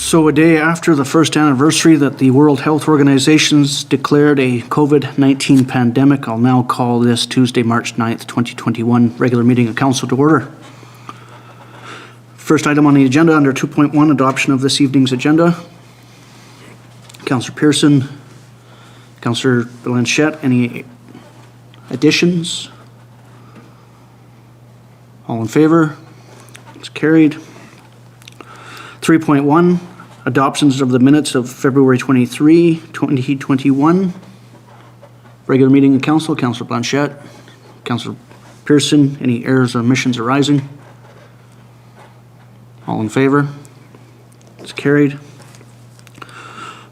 So a day after the first anniversary that the World Health Organization's declared a COVID-19 pandemic, I'll now call this Tuesday, March 9th, 2021 regular meeting of Council to order. First item on the agenda under 2.1, adoption of this evening's agenda. Councillor Pearson, Councillor Blanchette, any additions? All in favor? It's carried. 3.1, adoptions of the minutes of February 23, 2021. Regular meeting of council. Councillor Blanchette, Councillor Pearson, any errors or omissions arising? All in favor? It's carried.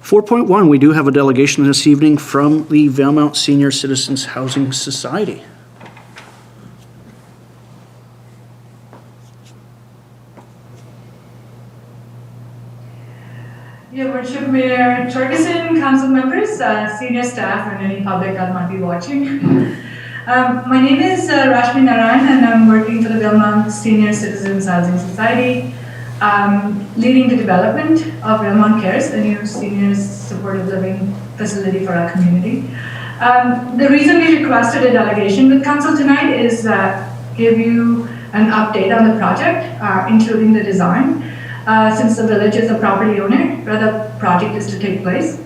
4.1, we do have a delegation this evening from the Valemount Senior Citizens Housing Society. Your Worship, Mayor Torgerson, council members, senior staff, and any public that might be watching. My name is Rashmi Narayan, and I'm working for the Valemount Senior Citizens Housing Society, leading the development of Valemount Cares, a new seniors supportive living facility for our community. The reason we requested a delegation with council tonight is give you an update on the project, including the design. Since the village is a property owner where the project is to take place.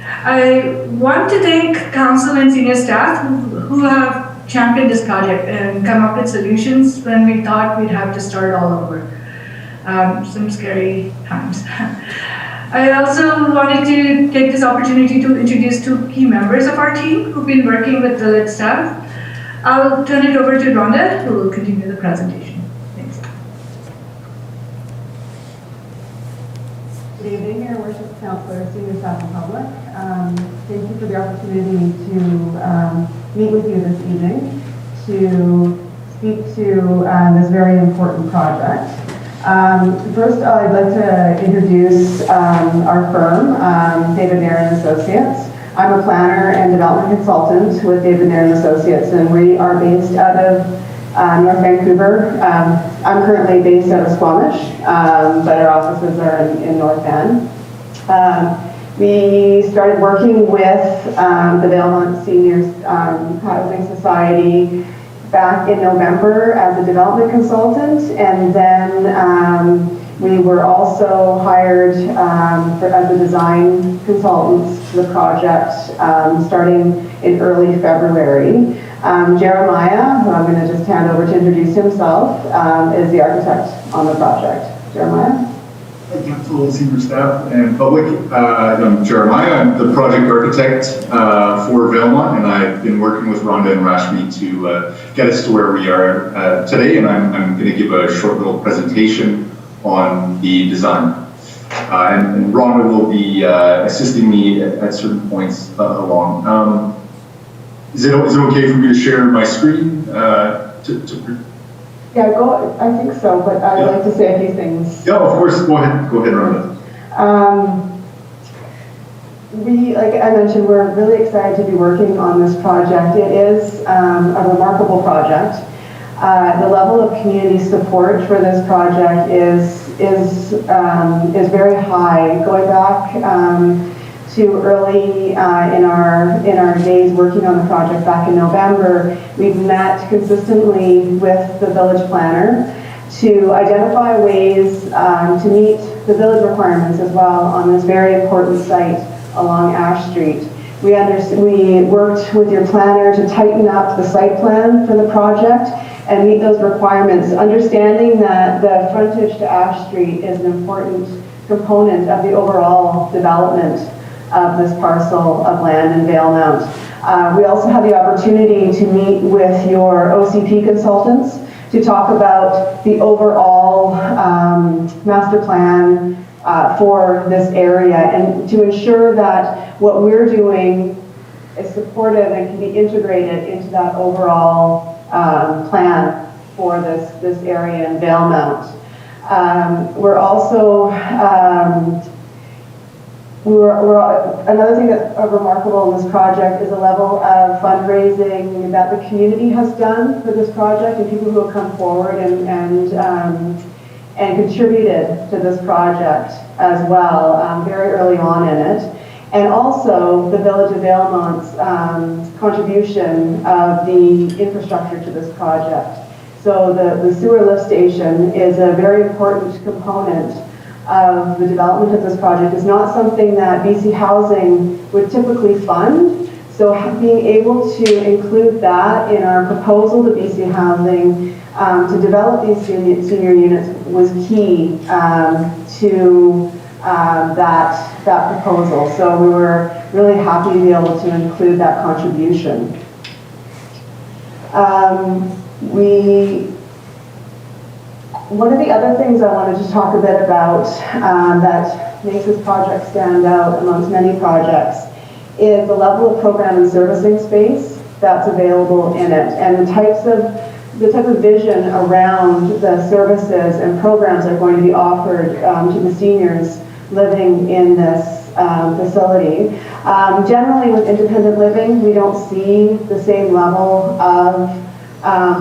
I want to thank council and senior staff who have championed this project and come up with solutions when we thought we'd have to start all over. Some scary times. I also wanted to take this opportunity to introduce two key members of our team who've been working with village staff. I'll turn it over to Rhonda, who will continue the presentation. Good evening, Your Worship, Councillors, senior staff and public. Thank you for the opportunity to meet with you this evening to speak to this very important project. First, I'd like to introduce our firm, David Nairn Associates. I'm a planner and development consultant with David Nairn Associates, and we are based out of North Vancouver. I'm currently based out of Squamish, but our offices are in North End. We started working with the Valemount Seniors Housing Society back in November as a development consultant, and then we were also hired as a design consultant to the project starting in early February. Jeremiah, who I'm going to just hand over to introduce himself, is the architect on the project. Jeremiah? Council, senior staff, and public. I'm Jeremiah. I'm the project architect for Valemount, and I've been working with Rhonda and Rashmi to get us to where we are today, and I'm going to give a short little presentation on the design. And Rhonda will be assisting me at certain points along. Is it okay for me to share my screen? Yeah, I think so, but I'd like to say a few things. Yeah, of course. Go ahead, Rhonda. Like I mentioned, we're really excited to be working on this project. It is a remarkable project. The level of community support for this project is very high. Going back to early in our days working on the project back in November, we've met consistently with the village planner to identify ways to meet the village requirements as well on this very important site along Ash Street. We worked with your planner to tighten up the site plan for the project and meet those requirements, understanding that the frontage to Ash Street is an important component of the overall development of this parcel of land in Valemount. We also had the opportunity to meet with your OCP consultants to talk about the overall master plan for this area and to ensure that what we're doing is supportive and can be integrated into that overall plan for this area in Valemount. We're also another thing that's remarkable in this project is the level of fundraising that the community has done for this project and people who have come forward and contributed to this project. as well, very early on in it. And also the Village of Valemount's contribution of the infrastructure to this project. So the sewer lift station is a very important component of the development of this project. It's not something that BC Housing would typically fund. So being able to include that in our proposal to BC Housing to develop these senior units was key to that proposal. So we were really happy to be able to include that contribution. One of the other things I wanted to talk a bit about that makes this project stand out amongst many projects is the level of program and servicing space that's available in it, and the type of vision around the services and programs that are going to be offered to the seniors living in this facility. Generally with independent living, we don't see the same level of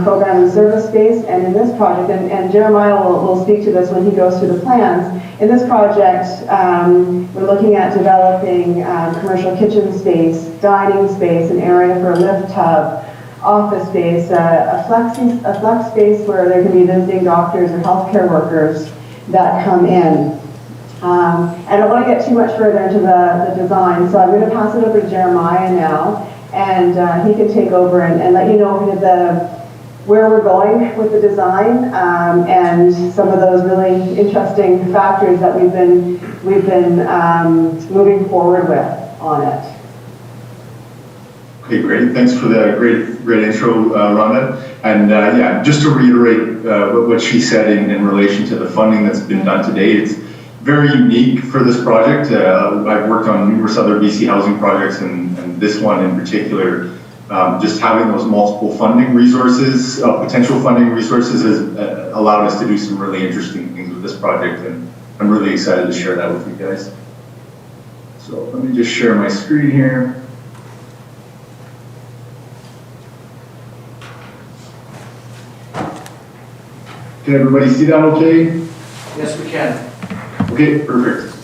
program and service space, and in this project, and Jeremiah will speak to this when he goes through the plans, in this project we're looking at developing commercial kitchen space, dining space, an area for a lift tub, office space, a flex space where there can be visiting doctors or healthcare workers that come in. I don't want to get too much further into the design, so I'm going to pass it over to Jeremiah now, and he can take over and let you know where we're going with the design and some of those really interesting factors that we've been moving forward with on it. Okay, great. Thanks for the great intro, Rhonda. And yeah, just to reiterate what she said in relation to the funding that's been done to date, it's very unique for this project. I've worked on numerous other BC housing projects, and this one in particular. Just having those multiple funding resources, potential funding resources, has allowed us to do some really interesting things with this project, and I'm really excited to share that with you guys. So let me just share my screen here. Can everybody see that okay? Yes, we can. Okay, perfect.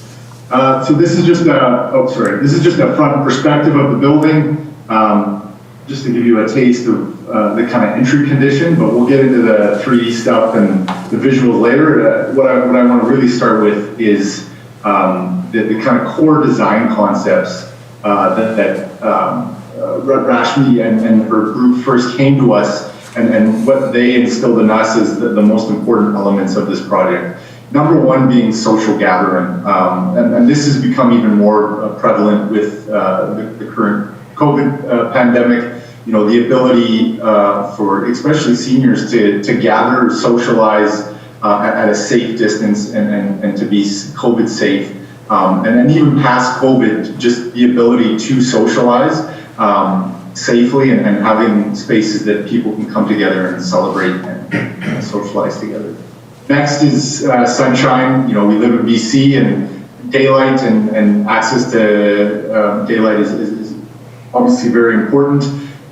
So this is just this is just a front perspective of the building, just to give you a taste of the kind of entry condition, but we'll get into the 3D stuff and the visuals later. What I want to really start with is the kind of core design concepts that Rashmi and her group first came to us, and what they instilled in us is the most important elements of this project. Number one being social gathering, and this has become even more prevalent with the current COVID pandemic. You know, the ability for especially seniors to gather, socialize at a safe distance, and to be COVID safe, and then even past COVID, just the ability to socialize safely and having spaces that people can come together and celebrate and socialize together. Next is sunshine. You know, we live in BC, and daylight and access to daylight is obviously very important.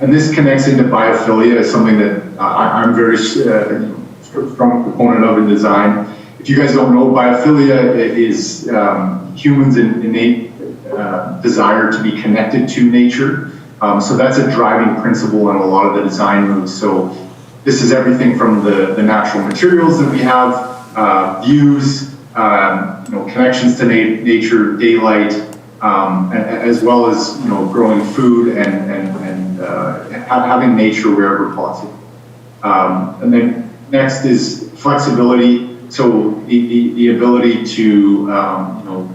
And this connects into biophilia as something that I'm very strong proponent of in design. If you guys don't know, biophilia is humans' innate desire to be connected to nature. So that's a driving principle in a lot of the design moves. So this is everything from the natural materials that we have, views, connections to nature, daylight, as well as growing food and having nature wherever possible. And then next is flexibility. So the ability to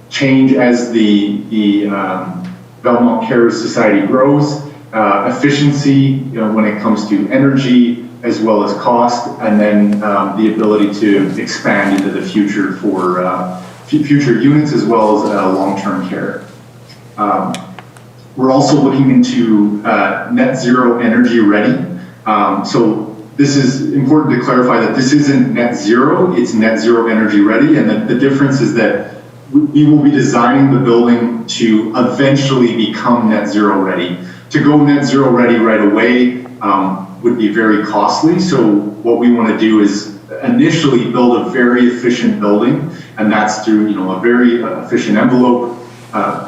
change as the Valemount Care Society grows. Efficiency, when it comes to energy as well as cost, and then the ability to expand into the future for future units as well as long-term care. We're also looking into net zero energy ready. So this is important to clarify that this isn't net zero, it's net zero energy ready, and the difference is that we will be designing the building to eventually become net zero ready. To go net zero ready right away would be very costly. So what we want to do is initially build a very efficient building, and that's through, a very efficient envelope,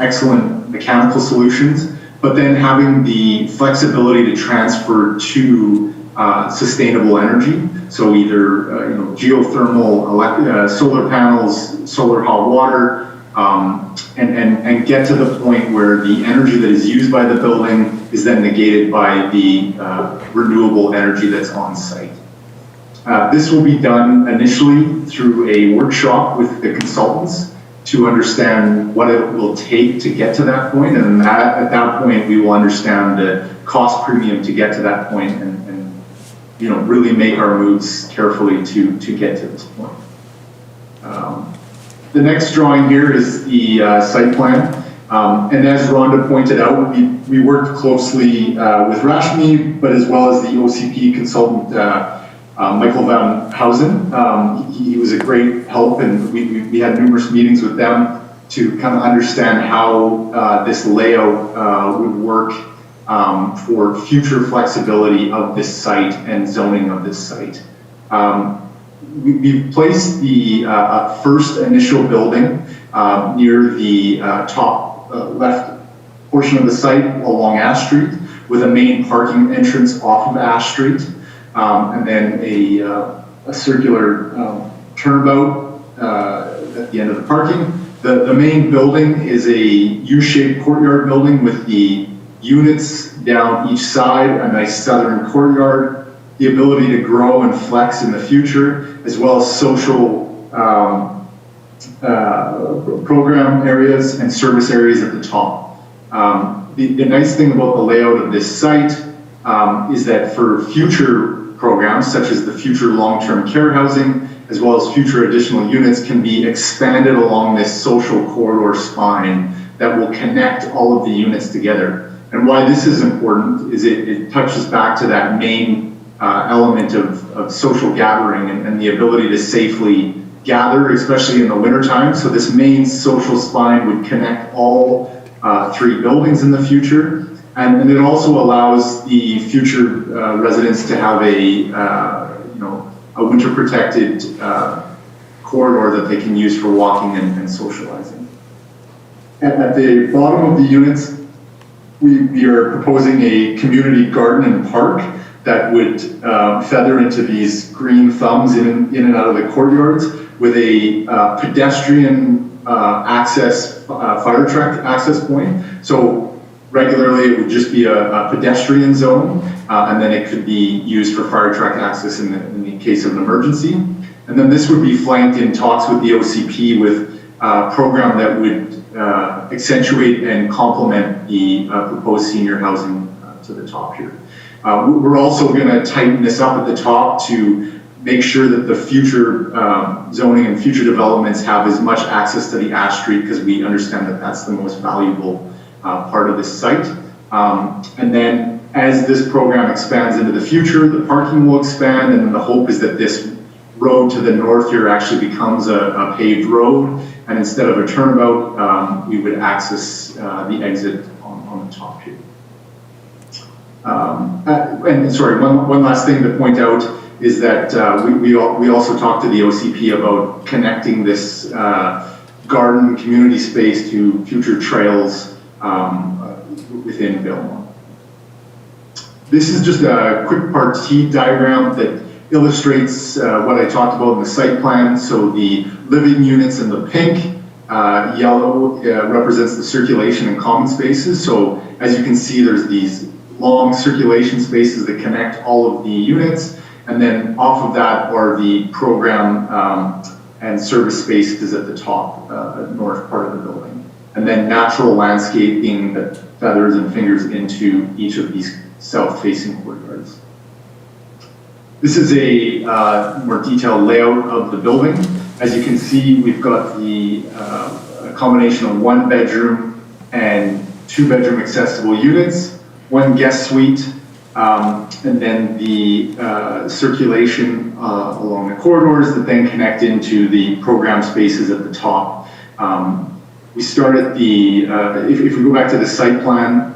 excellent mechanical solutions, but then having the flexibility to transfer to sustainable energy. So either geothermal, solar panels, solar hot water, and get to the point where the energy that is used by the building is then negated by the renewable energy that's on site. This will be done initially through a workshop with the consultants to understand what it will take to get to that point, and at that point we will understand the cost premium to get to that point, and really make our moves carefully to get to this point. The next drawing here is the site plan, and as Rhonda pointed out, we worked closely with Rashmi, but as well as the OCP consultant Michael Van Housen. He was a great help, and we had numerous meetings with them to kind of understand how this layout would work for future flexibility of this site and zoning of this site. We've placed the first initial building near the top left portion of the site along Ash Street, with a main parking entrance off of Ash Street, and then a circular turnabout at the end of the parking. The main building is a U-shaped courtyard building with the units down each side, a nice southern courtyard, the ability to grow and flex in the future, as well as social program areas and service areas at the top. The nice thing about the layout of this site is that for future programs, such as the future long-term care housing, as well as future additional units, can be expanded along this social corridor spine that will connect all of the units together. And why this is important is it touches back to that main element of social gathering and the ability to safely gather, especially in the wintertime. So this main social spine would connect all three buildings in the future. And it also allows the future residents to have a winter protected corridor that they can use for walking and socializing. At the bottom of the units, we are proposing a community garden and park that would feather into these green thumbs in and out of the courtyards, with a pedestrian access, fire truck access point. So regularly it would just be a pedestrian zone, and then it could be used for fire truck access in the case of an emergency. And then this would be flanked in talks with the OCP with a program that would accentuate and complement the proposed senior housing to the top here. We're also going to tighten this up at the top to make sure that the future zoning and future developments have as much access to the Ash Street, because we understand that that's the most valuable part of this site. And then as this program expands into the future, the parking will expand, and then the hope is that this road to the north here actually becomes a paved road, and instead of a turnabout, we would access the exit on the top here. And sorry, one last thing to point out is that we also talked to the OCP about connecting this garden community space to future trails within Valemount. This is just a quick partie diagram that illustrates what I talked about in the site plan. So the living units in the pink, yellow represents the circulation and common spaces. So as you can see, there's these long circulation spaces that connect all of the units, and then off of that are the program and service spaces at the top, north part of the building. And then natural landscaping that feathers and fingers into each of these south-facing courtyards. This is a more detailed layout of the building. As you can see, we've got the a combination of 1-bedroom and 2-bedroom accessible units, 1 guest suite, and then the circulation along the corridors that then connect into the program spaces at the top. We start at the, if we go back to the site plan,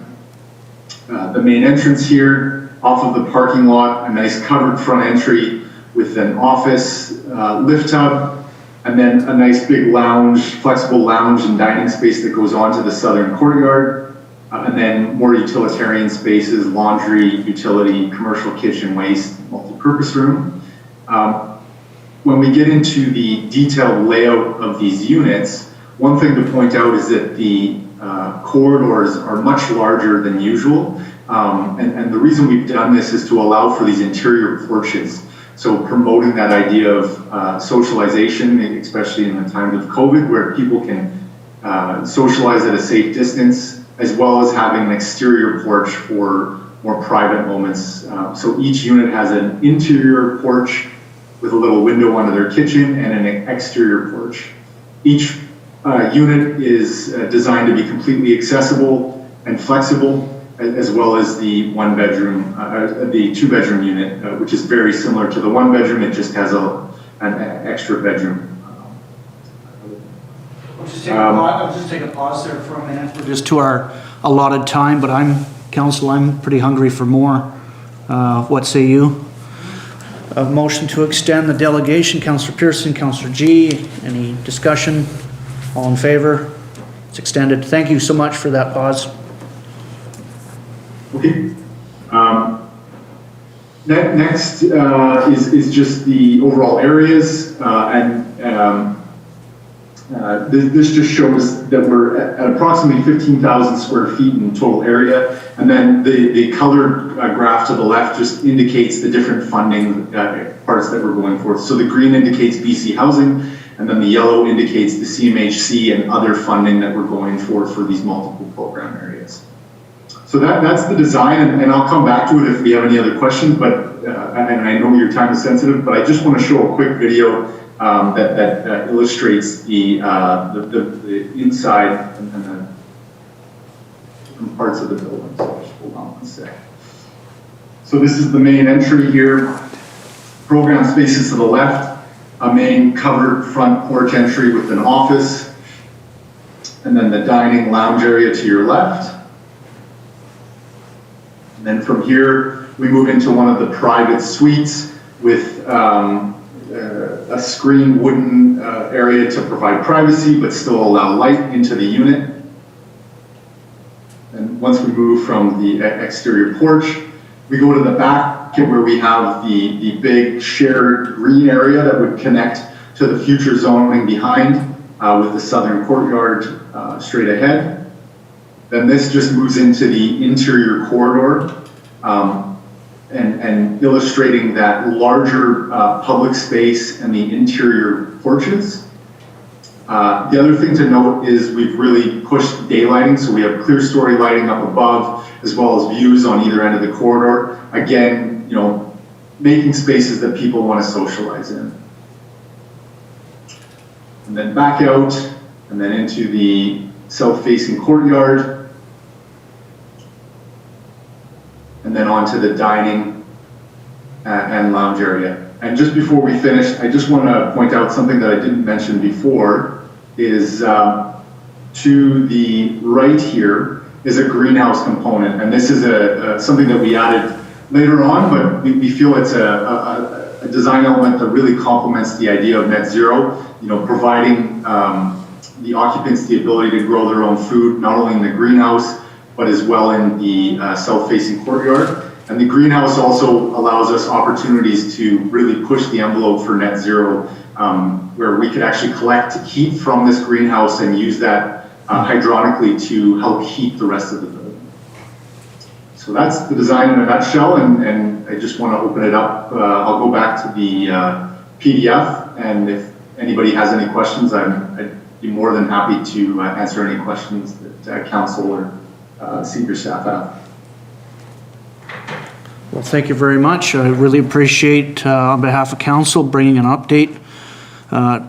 the main entrance here, off of the parking lot, a nice covered front entry with an office, lift hub, and then a nice big lounge, flexible lounge and dining space that goes onto the southern courtyard, and then more utilitarian spaces, laundry, utility, commercial kitchen, waste, multi-purpose room. When we get into the detailed layout of these units, one thing to point out is that the corridors are much larger than usual. And the reason we've done this is to allow for these interior porches. So promoting that idea of socialization, especially in the times of COVID, where people can socialize at a safe distance, as well as having an exterior porch for more private moments. So each unit has an interior porch with a little window onto their kitchen and an exterior porch. Each unit is designed to be completely accessible and flexible, as well as the the 2-bedroom unit, which is very similar to the 1-bedroom. It just has an extra bedroom. I'll just take a pause there for a minute. We're just to our allotted time, but I'm pretty hungry for more. What say you? A motion to extend the delegation. Councillor Pearson, Councillor G. Any discussion? All in favor? It's extended. Thank you so much for that pause. Okay. Next is just the overall areas, this just shows that we're at approximately 15,000 square feet in total area, and then the colored graph to the left just indicates the different funding parts that we're going for. So the green indicates BC Housing, and then the yellow indicates the CMHC and other funding that we're going for these multiple program areas. So that's the design, and I'll come back to it if we have any other questions, but and I know your time is sensitive, but I just want to show a quick video that illustrates the inside and the different parts of the building. So just hold on one sec. So this is the main entry here. Program spaces to the left, a main covered front porch entry with an office, and then the dining lounge area to your left. And then from here, we move into one of the private suites with a screened wooden area to provide privacy, but still allow light into the unit. And once we move from the exterior porch, we go to the back where we have the big shared green area that would connect to the future zoning behind with the southern courtyard straight ahead. Then this just moves into the interior corridor and illustrating that larger public space and the interior porches. The other thing to note is we've really pushed daylighting, so we have clear story lighting up above, as well as views on either end of the corridor. Again, you know, making spaces that people want to socialize in. And then back out, and then into the south-facing courtyard, and then onto the dining and lounge area. And just before we finish, I just want to point out something that I didn't mention before, is to the right here is a greenhouse component. And this is something that we added later on, but we feel it's a design element that really complements the idea of net zero, you know, providing the occupants the ability to grow their own food, not only in the greenhouse, but as well in the south-facing courtyard. And the greenhouse also allows us opportunities to really push the envelope for net zero, where we could actually collect heat from this greenhouse and use that hydronically to help heat the rest of the building. So that's the design in a nutshell, and I just want to open it up. I'll go back to the PDF, and if anybody has any questions, I'd be more than happy to answer any questions that council or senior staff have. Well, thank you very much. I really appreciate, on behalf of council, bringing an update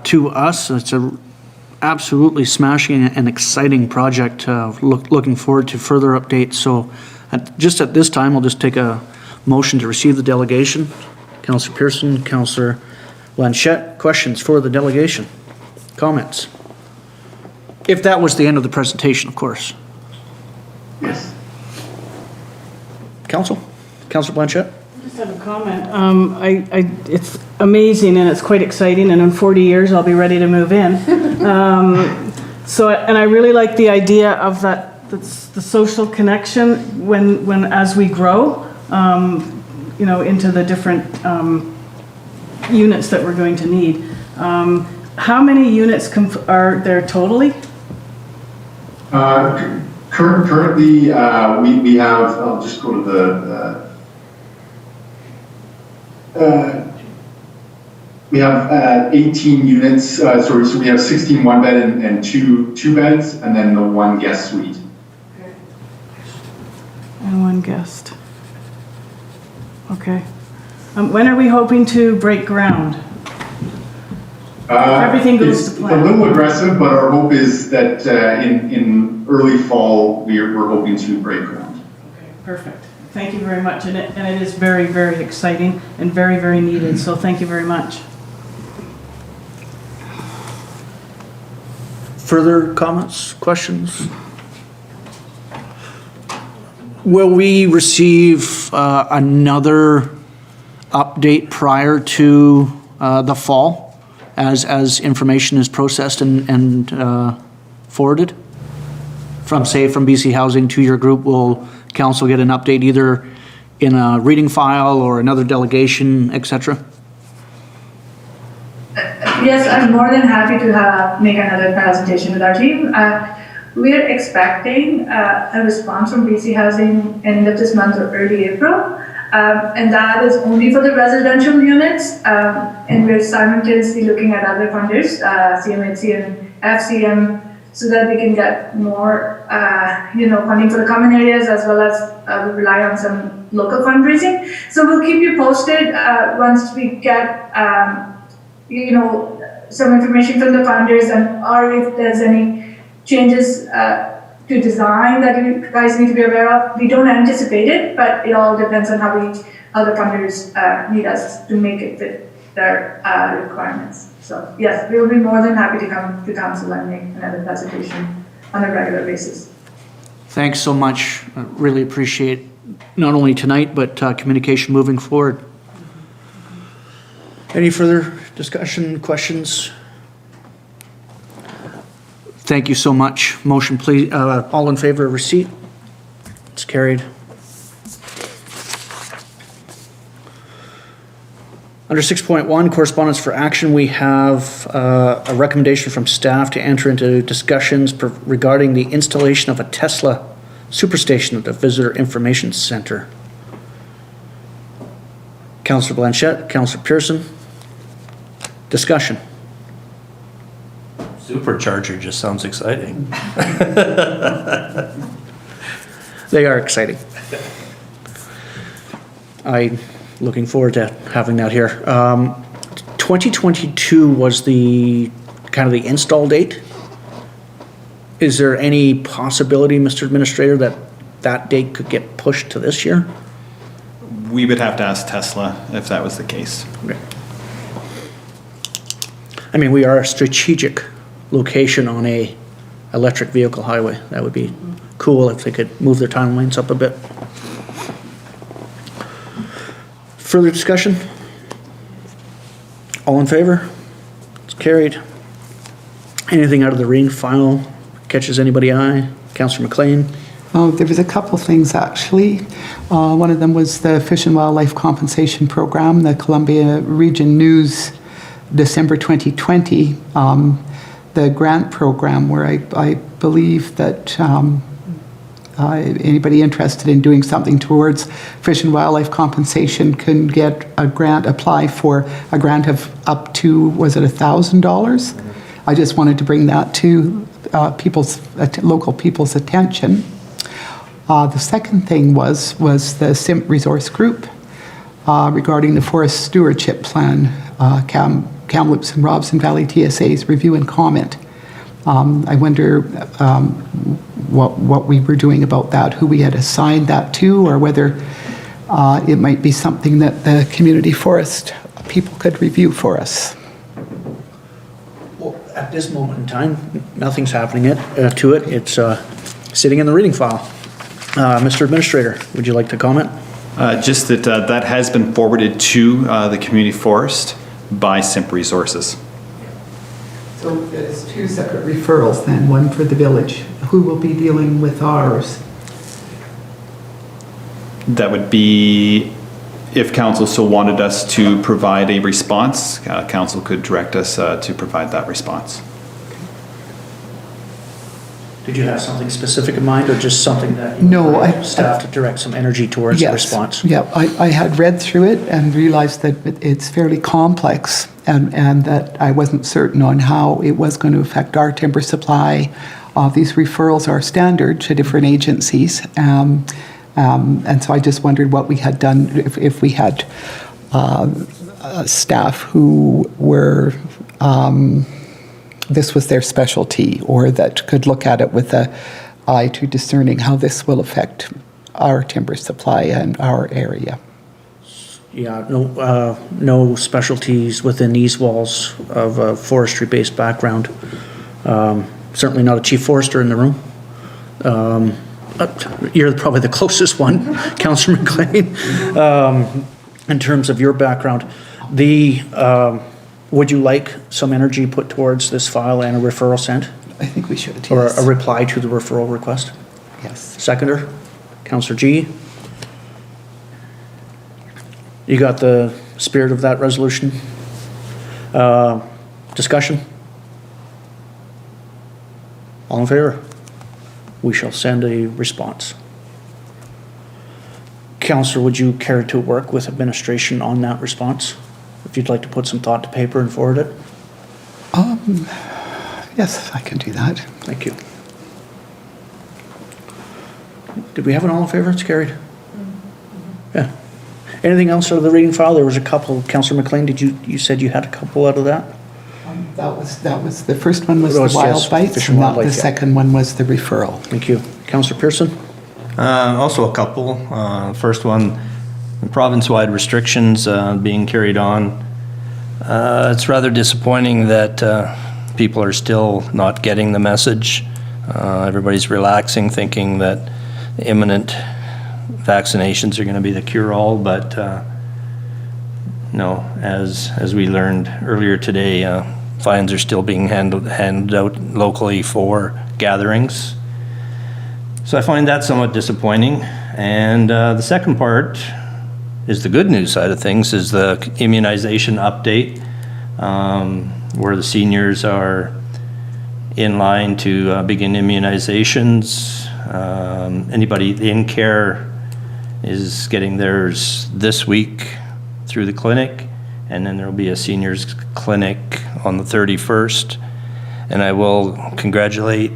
to us. It's a absolutely smashing and exciting project. Looking forward to further updates. So just at this time, I'll just take a motion to receive the delegation. Councillor Pearson, Councillor Blanchette, questions for the delegation? Comments? If that was the end of the presentation, of course. Yes. Councillor Blanchette? Just have a comment. It's amazing and it's quite exciting, and in 40 years I'll be ready to move in. And I really like the idea of that's the social connection as we grow, into the different units that we're going to need. How many units are there totally? Currently, we have, I'll just go to we have 18 units, so we have 16 one bed and two beds, and then the one guest suite. And one guest. Okay. When are we hoping to break ground? Everything goes to plan. It's a little aggressive, but our hope is that in early fall, we're hoping to break ground. Okay, perfect. Thank you very much. And it is very, very exciting and very, very needed. So thank you very much. Further comments, questions? Will we receive another update prior to the fall as information is processed and forwarded? From BC Housing to your group, will council get an update either in a reading file or another delegation, etc.? Yes, I'm more than happy to make another presentation with our team. We're expecting a response from BC Housing end of this month or early April, and that is only for the residential units, and we're simultaneously looking at other funders, CMHC and FCM, so that we can get more funding for the common areas, as well as rely on some local fundraising. So we'll keep you posted once we get some information from the funders, or if there's any changes to design that you guys need to be aware of. We don't anticipate it, but it all depends on how the funders need us to make it fit their requirements. So yes, we'll be more than happy to come to council and make another presentation on a regular basis. Thanks so much. I really appreciate not only tonight, but communication moving forward. Any further discussion, questions? Thank you so much. Motion, please. All in favor of receipt? It's carried. Under 6.1, correspondence for action, we have a recommendation from staff to enter into discussions regarding the installation of a Tesla superstation at the Visitor Information Center. Councillor Blanchette, Councillor Pearson. Discussion. Supercharger just sounds exciting. They are exciting. I'm looking forward to having that here. 2022 was the kind of the install date. Is there any possibility, Mr. Administrator, that date could get pushed to this year? We would have to ask Tesla if that was the case. Okay. I mean, we are a strategic location on a electric vehicle highway. That would be cool if they could move their timelines up a bit. Further discussion? All in favor? It's carried. Anything out of the reading file catches anybody's eye? Councillor MacLean? Oh, there was a couple things actually. One of them was the Fish and Wildlife Compensation Program, the Columbia Region News, December 2020. The grant program where I believe that anybody interested in doing something towards fish and wildlife compensation can get a grant, apply for a grant of up to, was it $1,000? I just wanted to bring that to local people's attention. The second thing was the SIMP Resource Group regarding the Forest Stewardship Plan, Kamloops and Robson Valley TSA's review and comment. I wonder what we were doing about that, who we had assigned that to, or whether it might be something that the community forest people could review for us. Well, at this moment in time, nothing's happening to it. It's sitting in the reading file. Mr. Administrator, would you like to comment? Just that that has been forwarded to the community forest by Simp Resources. So there's two separate referrals then, one for the village. Who will be dealing with ours? That would be, if council so wanted us to provide a response, council could direct us to provide that response. Did you have something specific in mind, or just something that? No, Staff to direct some energy towards the Yes. response? Yeah, I had read through it and realized that it's fairly complex and that I wasn't certain on how it was going to affect our timber supply. These referrals are standard to different agencies. And so I just wondered what we had done if we had staff who were, this was their specialty, or that could look at it with an eye to discerning how this will affect our timber supply and our area. Yeah, no specialties within these walls of a forestry-based background. Certainly not a chief forester in the room. You're probably the closest one, Councillor MacLean, in terms of your background. Would you like some energy put towards this file and a referral sent? I think we should, Or yes. a reply to the referral request? Yes. Seconder, Councillor G. You got the spirit of that resolution? Discussion? All in favor? We shall send a response. Councillor, would you care to work with administration on that response? If you'd like to put some thought to paper and forward it? Yes, I can do that. Thank you. Did we have an all in favor? It's carried. Yeah. Anything else out of the reading file? There was a couple. Councillor MacLean, you said you had a couple out of that? That was, the first one was That the was, yes, wild bites, Fish and and Wildlife, the yeah. second one was the referral. Thank you. Councillor Pearson? Also a couple. First one, province-wide restrictions being carried on. It's rather disappointing that people are still not getting the message. Everybody's relaxing, thinking that imminent vaccinations are going to be the cure-all, but no, as we learned earlier today, fines are still being handed out locally for gatherings. So I find that somewhat disappointing. And the second part is the good news side of things, is the immunization update, where the seniors are in line to begin immunizations. Anybody in care is getting theirs this week through the clinic, and then there'll be a seniors clinic on the 31st. And I will congratulate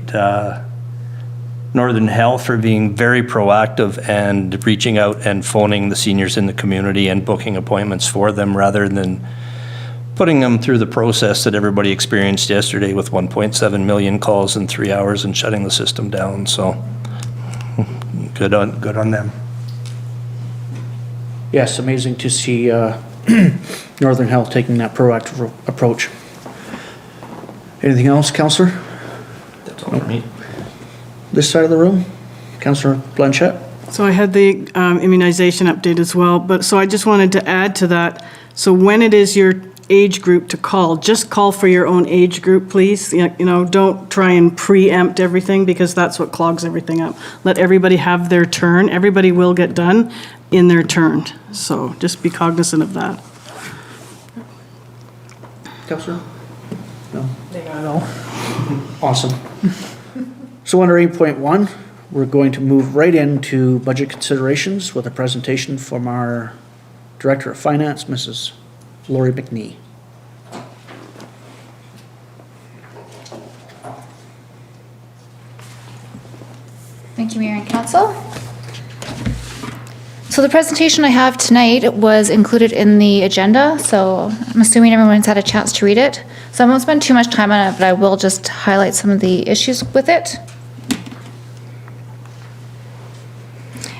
Northern Health for being very proactive and reaching out and phoning the seniors in the community and booking appointments for them, rather than putting them through the process that everybody experienced yesterday with 1.7 million calls in 3 hours and shutting the system down. So good on them. Yes, amazing to see Northern Health taking that proactive approach. Anything else, Councillor? That's all for me. This side of the room? Councillor Blanchette? So I had the immunization update as well, but so I just wanted to add to that. So when it is your age group to call, just call for your own age group, please. You know, don't try and preempt everything, because that's what clogs everything up. Let everybody have their turn. Everybody will get done in their turn. So just be cognizant of that. Councillor? No? No. Awesome. So under 8.1, we're going to move right into budget considerations with a presentation from our Director of Finance, Mrs. Lori McNee. Thank you, Mayor and Council. So the presentation I have tonight was included in the agenda, so I'm assuming everyone's had a chance to read it. So I won't spend too much time on it, but I will just highlight some of the issues with it.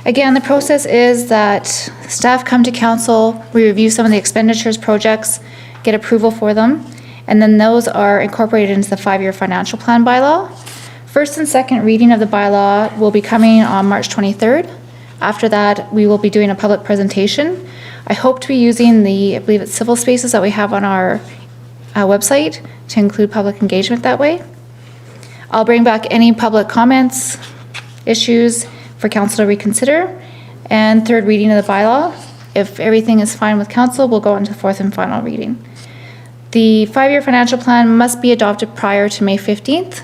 Again, the process is that staff come to council, we review some of the expenditures projects, get approval for them, and then those are incorporated into the 5-year financial plan bylaw. First and second reading of the bylaw will be coming on March 23rd. After that, we will be doing a public presentation. I hope to be using I believe it's civil spaces that we have on our website to include public engagement that way. I'll bring back any public comments, issues for council to reconsider, and third reading of the bylaw. If everything is fine with council, we'll go into fourth and final reading. The 5-year financial plan must be adopted prior to May 15th.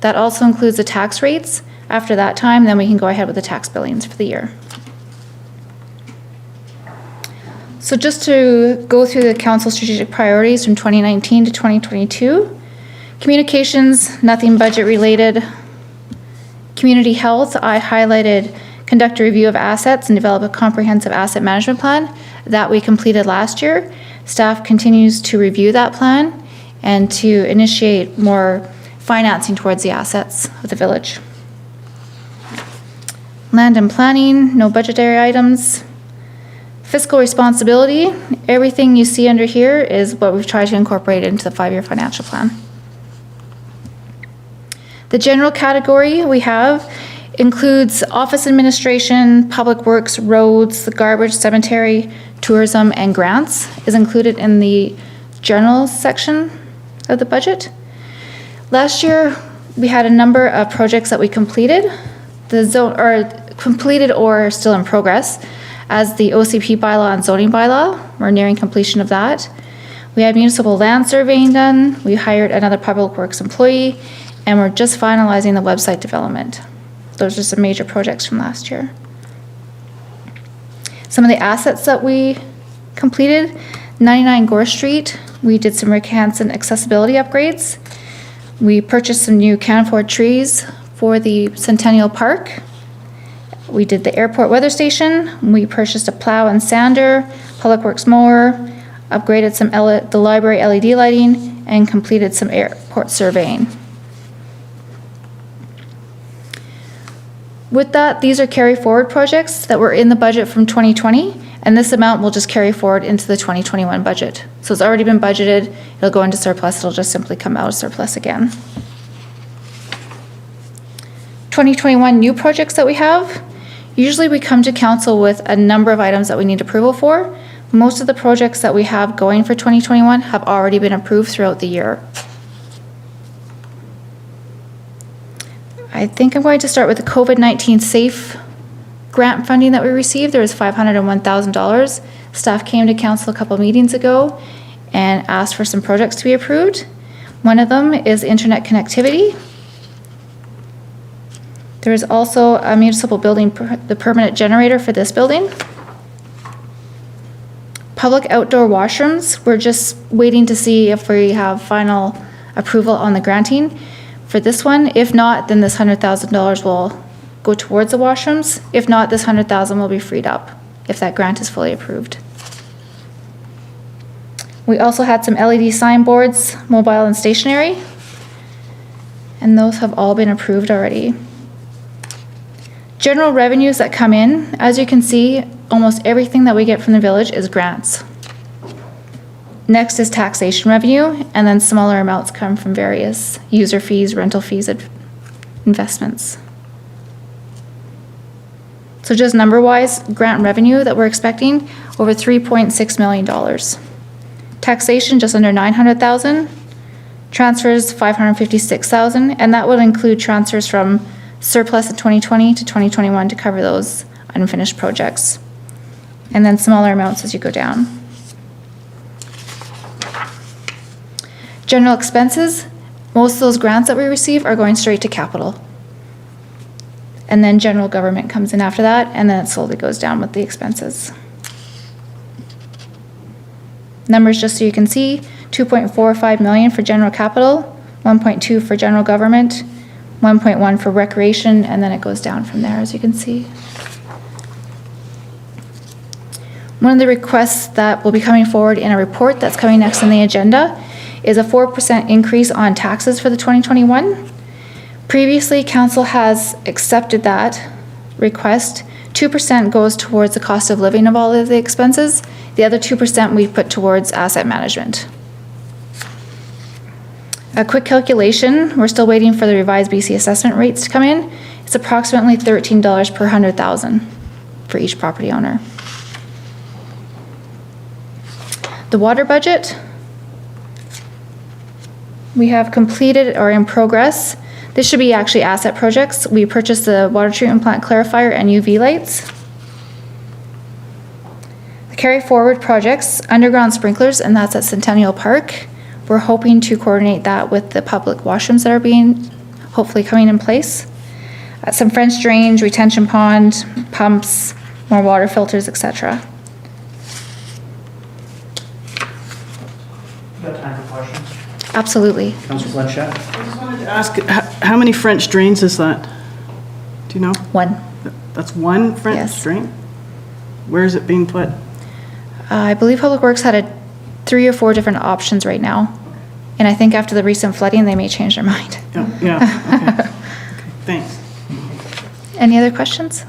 That also includes the tax rates. After that time, then we can go ahead with the tax billings for the year. So just to go through the council strategic priorities from 2019 to 2022, communications, nothing budget related. Community health, I highlighted conduct a review of assets and develop a comprehensive asset management plan that we completed last year. Staff continues to review that plan and to initiate more financing towards the assets of the village. Land and planning, no budgetary items. Fiscal responsibility, everything you see under here is what we've tried to incorporate into the 5-year financial plan. The general category we have includes office administration, public works, roads, the garbage, cemetery, tourism, and grants is included in the general section of the budget. Last year, we had a number of projects that we completed, completed or still in progress, as the OCP bylaw and zoning bylaw. We're nearing completion of that. We had municipal land surveying done. We hired another public works employee, and we're just finalizing the website development. Those are some major projects from last year. Some of the assets that we completed, 99 Gore Street, we did some Rick Hansen accessibility upgrades. We purchased some new Canfor trees for the Centennial Park. We did the airport weather station. We purchased a plow and sander, public works mower, upgraded the library LED lighting, and completed some airport surveying. With that, these are carry forward projects that were in the budget from 2020, and this amount will just carry forward into the 2021 budget. So it's already been budgeted, it'll go into surplus, it'll just simply come out of surplus again. 2021 new projects that we have, usually we come to council with a number of items that we need approval for. Most of the projects that we have going for 2021 have already been approved throughout the year. I think I'm going to start with the COVID-19 SAFE grant funding that we received. There was $501,000. Staff came to council a couple of meetings ago and asked for some projects to be approved. One of them is internet connectivity. There is also a municipal building, the permanent generator for this building. Public outdoor washrooms, we're just waiting to see if we have final approval on the granting for this one. If not, then this $100,000 will go towards the washrooms. If not, this $100,000 will be freed up if that grant is fully approved. We also had some LED signboards, mobile and stationary, and those have all been approved already. General revenues that come in, as you can see, almost everything that we get from the village is grants. Next is taxation revenue, and then smaller amounts come from various user fees, rental fees, investments. So just number-wise, grant revenue that we're expecting, over $3.6 million. Taxation, just under $900,000. Transfers, $556,000, and that would include transfers from surplus in 2020 to 2021 to cover those unfinished projects. And then smaller amounts as you go down. General expenses, most of those grants that we receive are going straight to capital. And then general government comes in after that, and then it slowly goes down with the expenses. Numbers just so you can see, 2.45 million for general capital, 1.2 for general government, 1.1 for recreation, and then it goes down from there, as you can see. One of the requests that will be coming forward in a report that's coming next on the agenda is a 4% increase on taxes for the 2021. Previously, council has accepted that request. 2% goes towards the cost of living of all of the expenses. The other 2% we put towards asset management. A quick calculation, we're still waiting for the revised BC assessment rates to come in. It's approximately $13 per 100,000 for each property owner. The water budget, we have completed or in progress. This should be actually asset projects. We purchased the water treatment plant clarifier and UV lights. The carry forward projects, underground sprinklers, and that's at Centennial Park. We're hoping to coordinate that with the public washrooms that are being hopefully coming in place. Some French drains, retention pond, pumps, more water filters, etc. Got time for questions? Absolutely. Councillor Blanchette? I just wanted to ask, how many French drains is that? Do you know? One. That's one French Yes. drain? Where is it being put? I believe Public Works had 3 or 4 different options right now. And I think after the recent flooding, they may change their mind. Yeah, okay. Okay, thanks. Any other questions?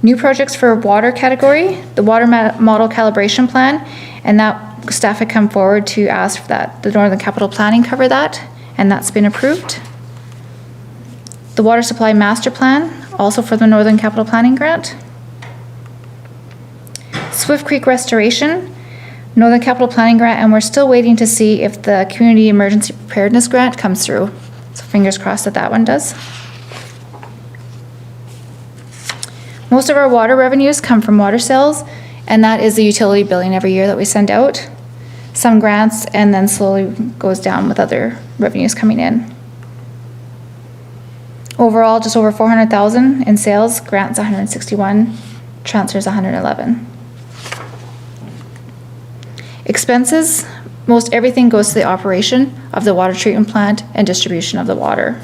New projects for water category, the water model calibration plan, and that staff had come forward to ask for that. The Northern Capital Planning covered that, and that's been approved. The water supply master plan, also for the Northern Capital Planning grant. Swift Creek restoration, Northern Capital Planning grant, and we're still waiting to see if the Community Emergency Preparedness grant comes through. So fingers crossed that that one does. Most of our water revenues come from water sales, and that is the utility billing every year that we send out. Some grants, and then slowly goes down with other revenues coming in. Overall, just over 400,000 in sales, grants 161, transfers 111. Expenses, most everything goes to the operation of the water treatment plant and distribution of the water.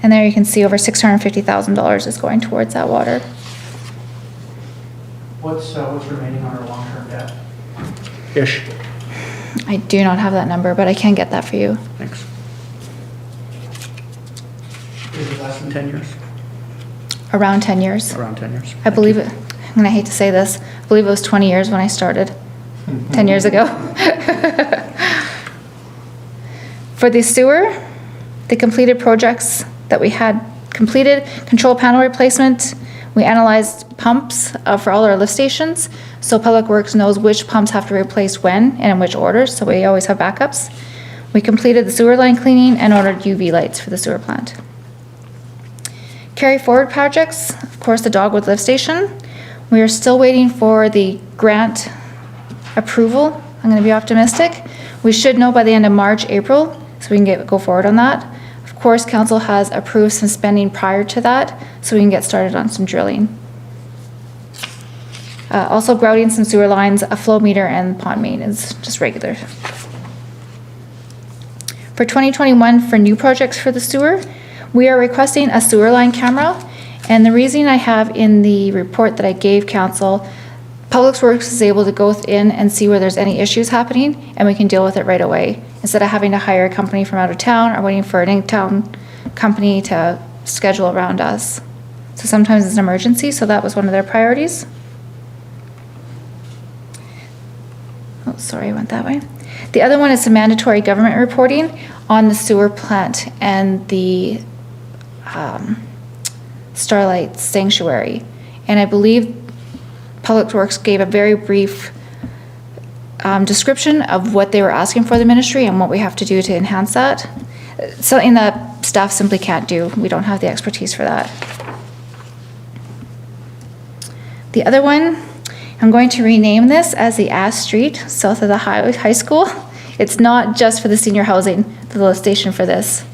And there you can see over $650,000 is going towards that water. What's remaining on our long-term debt? Ish. I do not have that number, but I can get that for you. Thanks. Is it less than 10 years? Around 10 years. Around 10 years. I believe it, and I hate to say this, I believe it was 20 years when I started, 10 years ago. For the sewer, the completed projects that we had completed, control panel replacement, we analyzed pumps for all our lift stations, so Public Works knows which pumps have to replace when and in which order, so we always have backups. We completed the sewer line cleaning and ordered UV lights for the sewer plant. Carry forward projects, of course, the Dogwood lift station. We are still waiting for the grant approval. I'm going to be optimistic. We should know by the end of March, April, so we can go forward on that. Of course, council has approved some spending prior to that, so we can get started on some drilling. Also grouting some sewer lines, a flow meter, and pond maintenance, just regular. For 2021, for new projects for the sewer, we are requesting a sewer line camera. And the reason I have in the report that I gave council, Public Works is able to go in and see where there's any issues happening, and we can deal with it right away, instead of having to hire a company from out of town or waiting for an in-town company to schedule around us. So sometimes it's an emergency, so that was one of their priorities. Oh, sorry, I went that way. The other one is the mandatory government reporting on the sewer plant and the Starlight Sanctuary. And I believe Public Works gave a very brief description of what they were asking for the ministry and what we have to do to enhance that. Something that staff simply can't do. We don't have the expertise for that. The other one, I'm going to rename this as the Ash Street, south of the high school. It's not just for the senior housing, the lift station for this.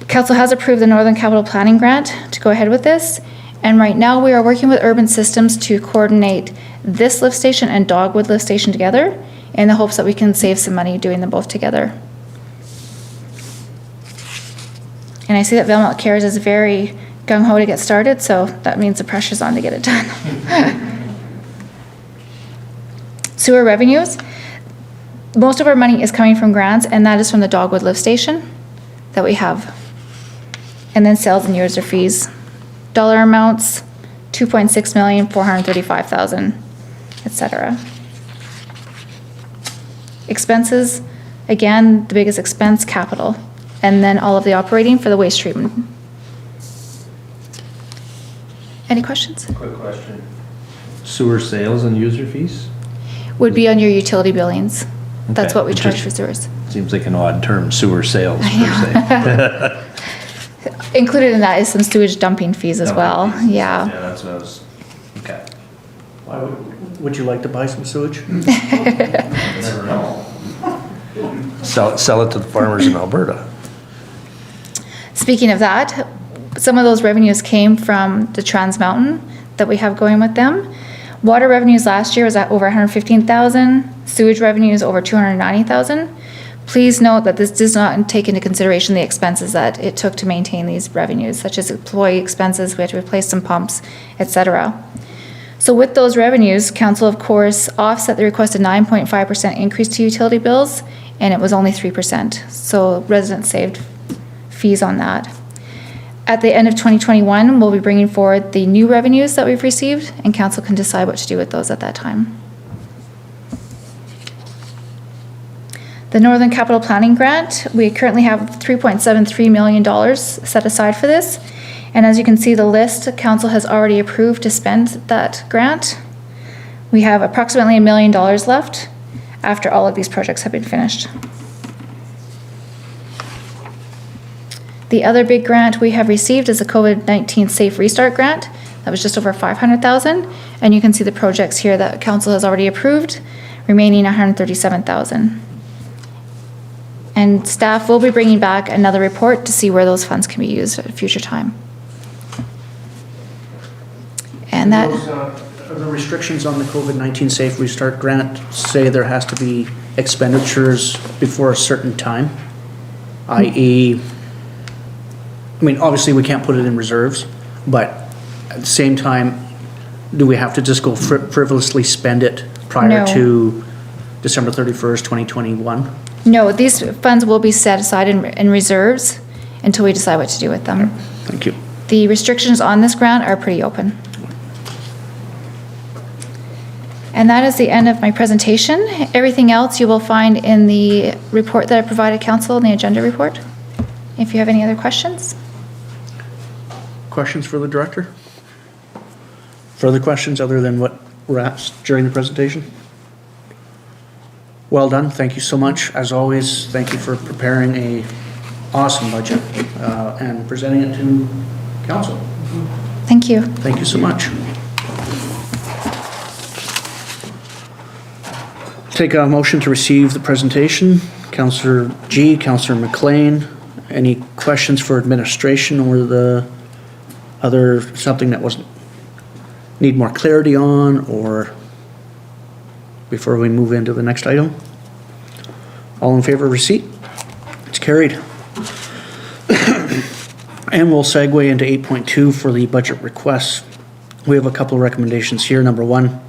Council has approved the Northern Capital Planning grant to go ahead with this. And right now we are working with Urban Systems to coordinate this lift station and Dogwood lift station together in the hopes that we can save some money doing them both together. And I see that Valemount Cares is very gung-ho to get started, so that means the pressure's on to get it done. Sewer revenues. Most of our money is coming from grants, and that is from the Dogwood lift station that we have. And then sales and user fees. Dollar amounts, 2.6 million, 435,000, etc. Expenses, Again, the biggest expense, capital, and then all of the operating for the waste treatment. Any questions? Quick question. Sewer sales and user fees? Would be on your utility billings. That's Okay. what we It charge just for sewers. Seems like an odd term, sewer sales per se. Included in that is some sewage dumping fees as well, Yeah, yeah. that's what I was, okay. Why would you like to buy some sewage? Never know. Sell it to the farmers in Alberta. Speaking of that, some of those revenues came from the Trans Mountain that we have going with them. Water revenues last year was at over 115,000, sewage revenues over 290,000. Please note that this does not take into consideration the expenses that it took to maintain these revenues, such as employee expenses, we had to replace some pumps, etc. So with those revenues, council of course offset the requested 9.5% increase to utility bills, and it was only 3%. So residents saved fees on that. At the end of 2021, we'll be bringing forward the new revenues that we've received, and council can decide what to do with those at that time. The Northern Capital Planning Grant, we currently have $3.73 million set aside for this. And as you can see, the list, council has already approved to spend that grant. We have approximately $1 million left after all of these projects have been finished. The other big grant we have received is the COVID-19 Safe Restart Grant. That was just over $500,000. And you can see the projects here that council has already approved, remaining $137,000. And staff will be bringing back another report to see where those funds can be used at a future time. And that, Are the restrictions on the COVID-19 Safe Restart Grant say there has to be expenditures before a certain time? I.e., I mean, obviously we can't put it in reserves, but at the same time, do we have to just go frivolously spend it prior No. to December 31st, 2021? no, these funds will be set aside in reserves until we decide what to do with them. Thank you. The restrictions on this grant are pretty open. And that is the end of my presentation. Everything else you will find in the report that I provided council in the agenda report. If you have any other questions. Questions for the director? Further questions other than what were asked during the presentation? Well done, thank you so much. As always, thank you for preparing a awesome budget and presenting it to council. Thank you. Thank you so much. Take a motion to receive the presentation. Councillor G, Councillor MacLean, any questions for administration or the other, something that wasn't, need more clarity on, or before we move into the next item? All in favor of receipt? It's carried. And we'll segue into 8.2 for the budget requests. We have a couple of recommendations here. Number one,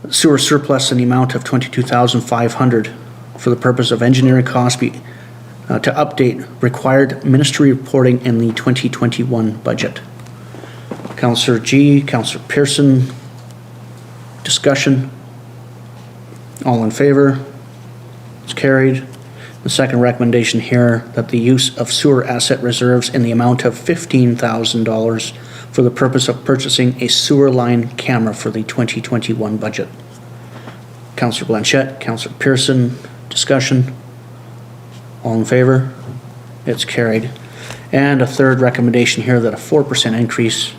sewer surplus in the amount of $22,500 for the purpose of engineering costs to update required ministry reporting in the 2021 budget. Councillor G, Councillor Pearson, discussion. All in favor? It's carried. The second recommendation here, that the use of sewer asset reserves in the amount of $15,000 for the purpose of purchasing a sewer line camera for the 2021 budget. Councillor Blanchette, Councillor Pearson, discussion. All in favor? It's carried. And a third recommendation here, that a 4% increase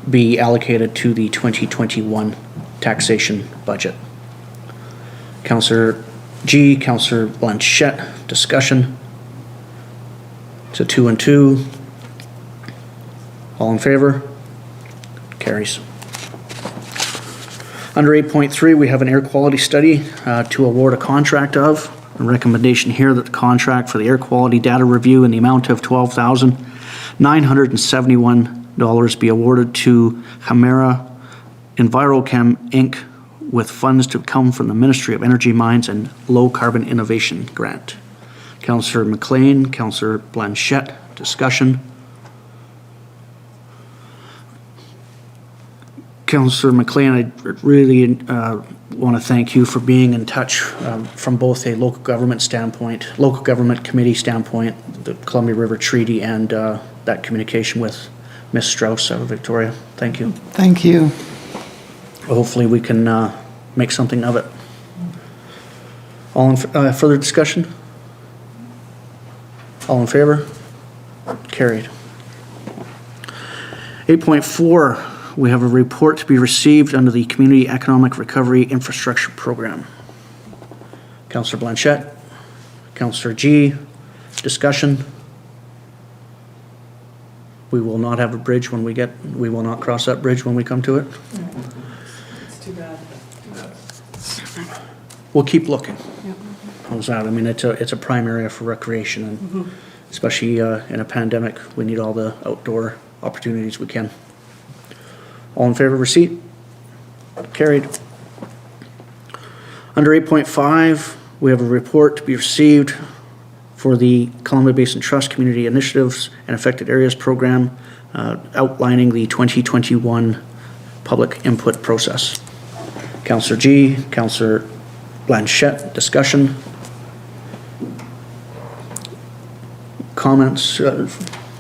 be allocated to the 2021 taxation budget. Councillor G, Councillor Blanchette, discussion. It's a 2 and 2. All in favor? Carries. Under 8.3, we have an air quality study to award a contract of. A recommendation here that the contract for the air quality data review in the amount of $12,971 be awarded to Chimera EnviroChem Inc. with funds to come from the Ministry of Energy, Mines and Low Carbon Innovation Grant. Councillor MacLean, Councillor Blanchette, discussion. Councillor MacLean, I really want to thank you for being in touch from both a local government standpoint, local government committee standpoint, the Columbia River Treaty, and that communication with Ms. Strauss out of Victoria. Thank you. Thank you. Hopefully we can make something of it. All in further discussion? All in favor? Carried. 8.4, we have a report to be received under the Community Economic Recovery Infrastructure Program. Councillor Blanchette, Councillor G, discussion. We will not have a bridge when we will not cross that bridge when we come to it. It's too bad. We'll keep looking. How's that? I mean, it's a prime area for recreation, and especially in a pandemic, we need all the outdoor opportunities we can. All in favor of receipt? Carried. Under 8.5, we have a report to be received for the Columbia Basin Trust Community Initiatives and Affected Areas Program, outlining the 2021 public input process. Councillor G, Councillor Blanchette, discussion. Comments,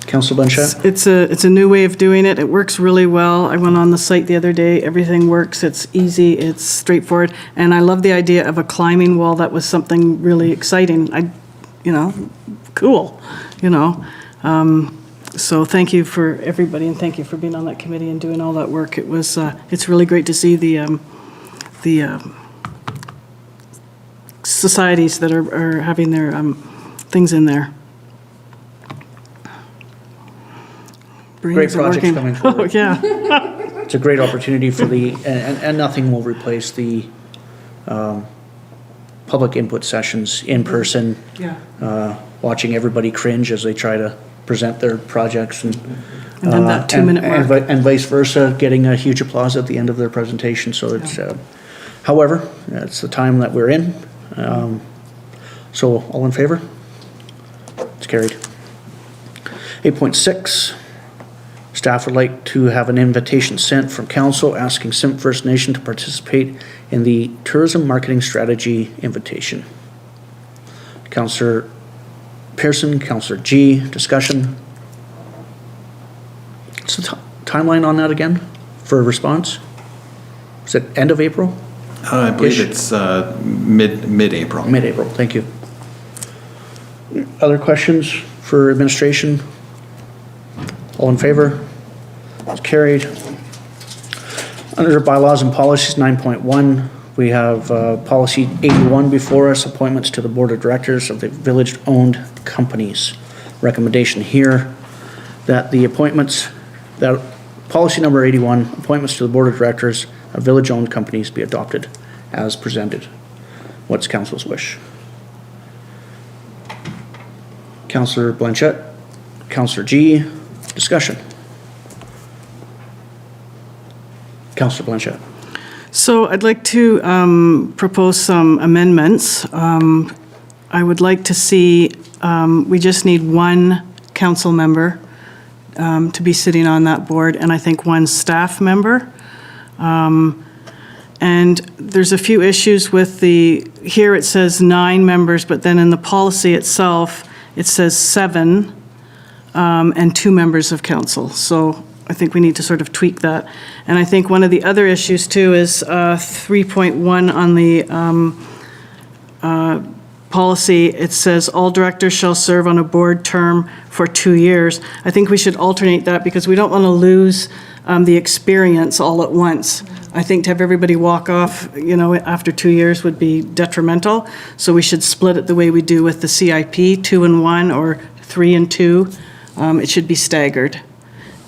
Councillor Blanchette? It's a new way of doing it. It works really well. I went on the site the other day. Everything works. It's easy. It's straightforward. And I love the idea of a climbing wall. That was something really exciting. Cool, So thank you for everybody, and thank you for being on that committee and doing all that work. It's really great to see the societies that are having their things in there. Great projects coming forward. Oh, yeah. It's a great opportunity for and nothing will replace the public input sessions in person. Yeah. Watching everybody cringe as they try to present their projects and then that 2-minute mark. and vice versa, getting a huge applause at the end of their presentation. So it's, however, it's the time that we're in. So all in favor? It's carried. 8.6. Staff would like to have an invitation sent from council asking Simp First Nation to participate in the Tourism Marketing Strategy Invitation. Councillor Pearson, Councillor G, discussion. What's the timeline on that again for a response? Is it end of April? I believe it's mid-April. Mid-April, thank you. Other questions for administration? All in favor? It's carried. Under bylaws and policies 9.1, we have policy 81 before us, appointments to the board of directors of the village-owned companies. Recommendation here that the appointments, that policy number 81, appointments to the board of directors of village-owned companies be adopted as presented. What's council's wish? Councillor Blanchette, Councillor G, discussion. Councillor Blanchette. So I'd like to propose some amendments. I would like to see, we just need one council member to be sitting on that board, and I think one staff member. And there's a few issues with here it says 9 members, but then in the policy itself, it says 7 and 2 members of council. So I think we need to sort of tweak that. And I think one of the other issues too is 3.1 on the policy. It says all directors shall serve on a board term for 2 years. I think we should alternate that because we don't want to lose the experience all at once. I think to have everybody walk off, after 2 years would be detrimental. So we should split it the way we do with the CIP, 2 and 1 or 3 and 2. It should be staggered.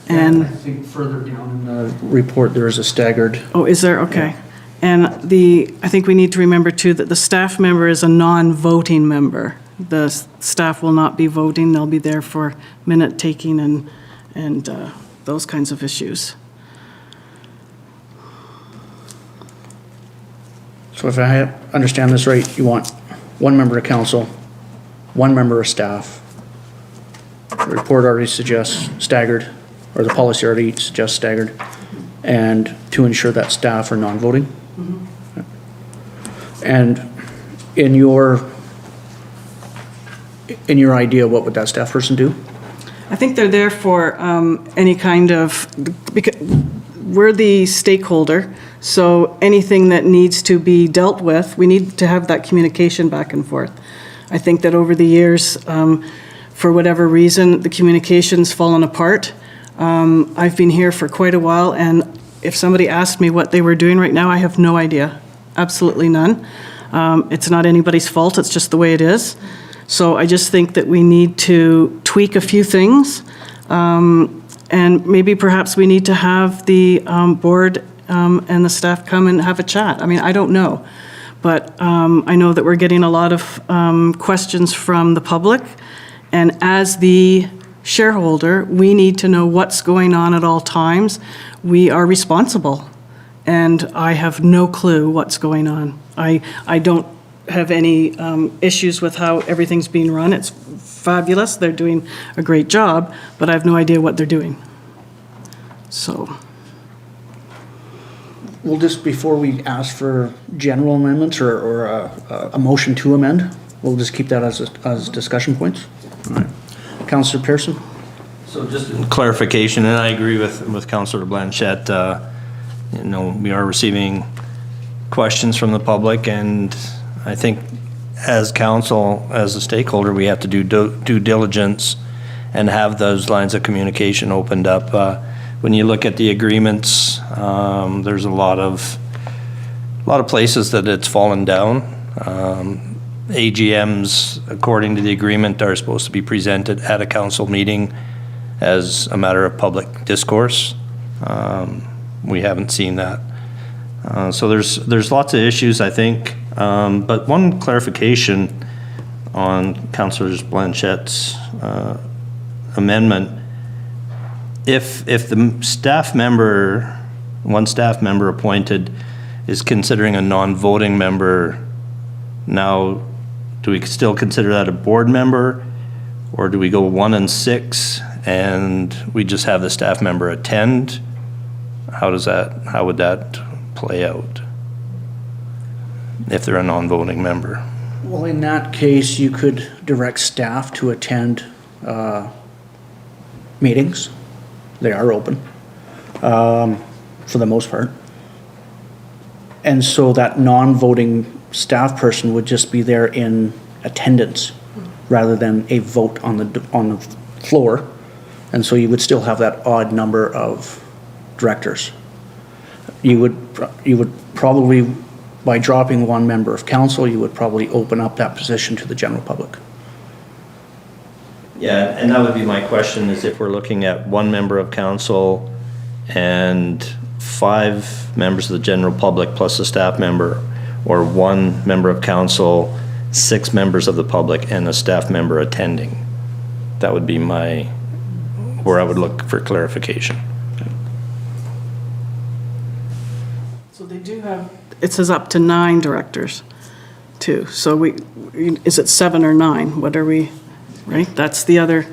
And I think further down in the report, there is a staggered. Oh, is there? Okay. And I think we need to remember too that the staff member is a non-voting member. The staff will not be voting. They'll be there for minute taking and those kinds of issues. So if I understand this right, you want 1 member of council, 1 member of staff. The report already suggests staggered, or the policy already suggests staggered. and to ensure that staff are non-voting. And in your idea, what would that staff person do? I think they're there for any kind of, because we're the stakeholder, so anything that needs to be dealt with, we need to have that communication back and forth. I think that over the years, for whatever reason, the communication's fallen apart. I've been here for quite a while, and if somebody asked me what they were doing right now, I have no idea, absolutely none. It's not anybody's fault, it's just the way it is. So I just think that we need to tweak a few things, and maybe perhaps we need to have the board and the staff come and have a chat. I mean, I don't know. But I know that we're getting a lot of questions from the public, and as the shareholder, we need to know what's going on at all times. We are responsible, and I have no clue what's going on. I don't have any issues with how everything's being run. It's fabulous. They're doing a great job, but I have no idea what they're doing. So. Well, just before we ask for general amendments or a motion to amend, we'll just keep that as discussion points. All right. Councillor Pearson? So just clarification, and I agree with Councillor Blanchette, you know, we are receiving questions from the public, and I think as council, as a stakeholder, we have to do due diligence and have those lines of communication opened up. When you look at the agreements, there's a lot of places that it's fallen down. AGMs, according to the agreement, are supposed to be presented at a council meeting as a matter of public discourse. We haven't seen that. So there's lots of issues, I think. But one clarification on Councillor Blanchette's amendment. If the staff member, one staff member appointed, is considering a non-voting member, now do we still consider that a board member, or do we go 1 and 6 and we just have the staff member attend? How would that play out if they're a non-voting member? Well, in that case, you could direct staff to attend meetings. They are open, for the most part. And so that non-voting staff person would just be there in attendance rather than a vote on the floor. And so you would still have that odd number of directors. You would probably, by dropping one member of council, you would probably open up that position to the general public. Yeah, and that would be my question, is if we're looking at 1 member of council and 5 members of the general public plus a staff member, or 1 member of council, 6 members of the public, and a staff member attending. That would be where I would look for clarification. So they do have, it says up to 9 directors too. So is it 7 or 9? What are we, right? That's the other.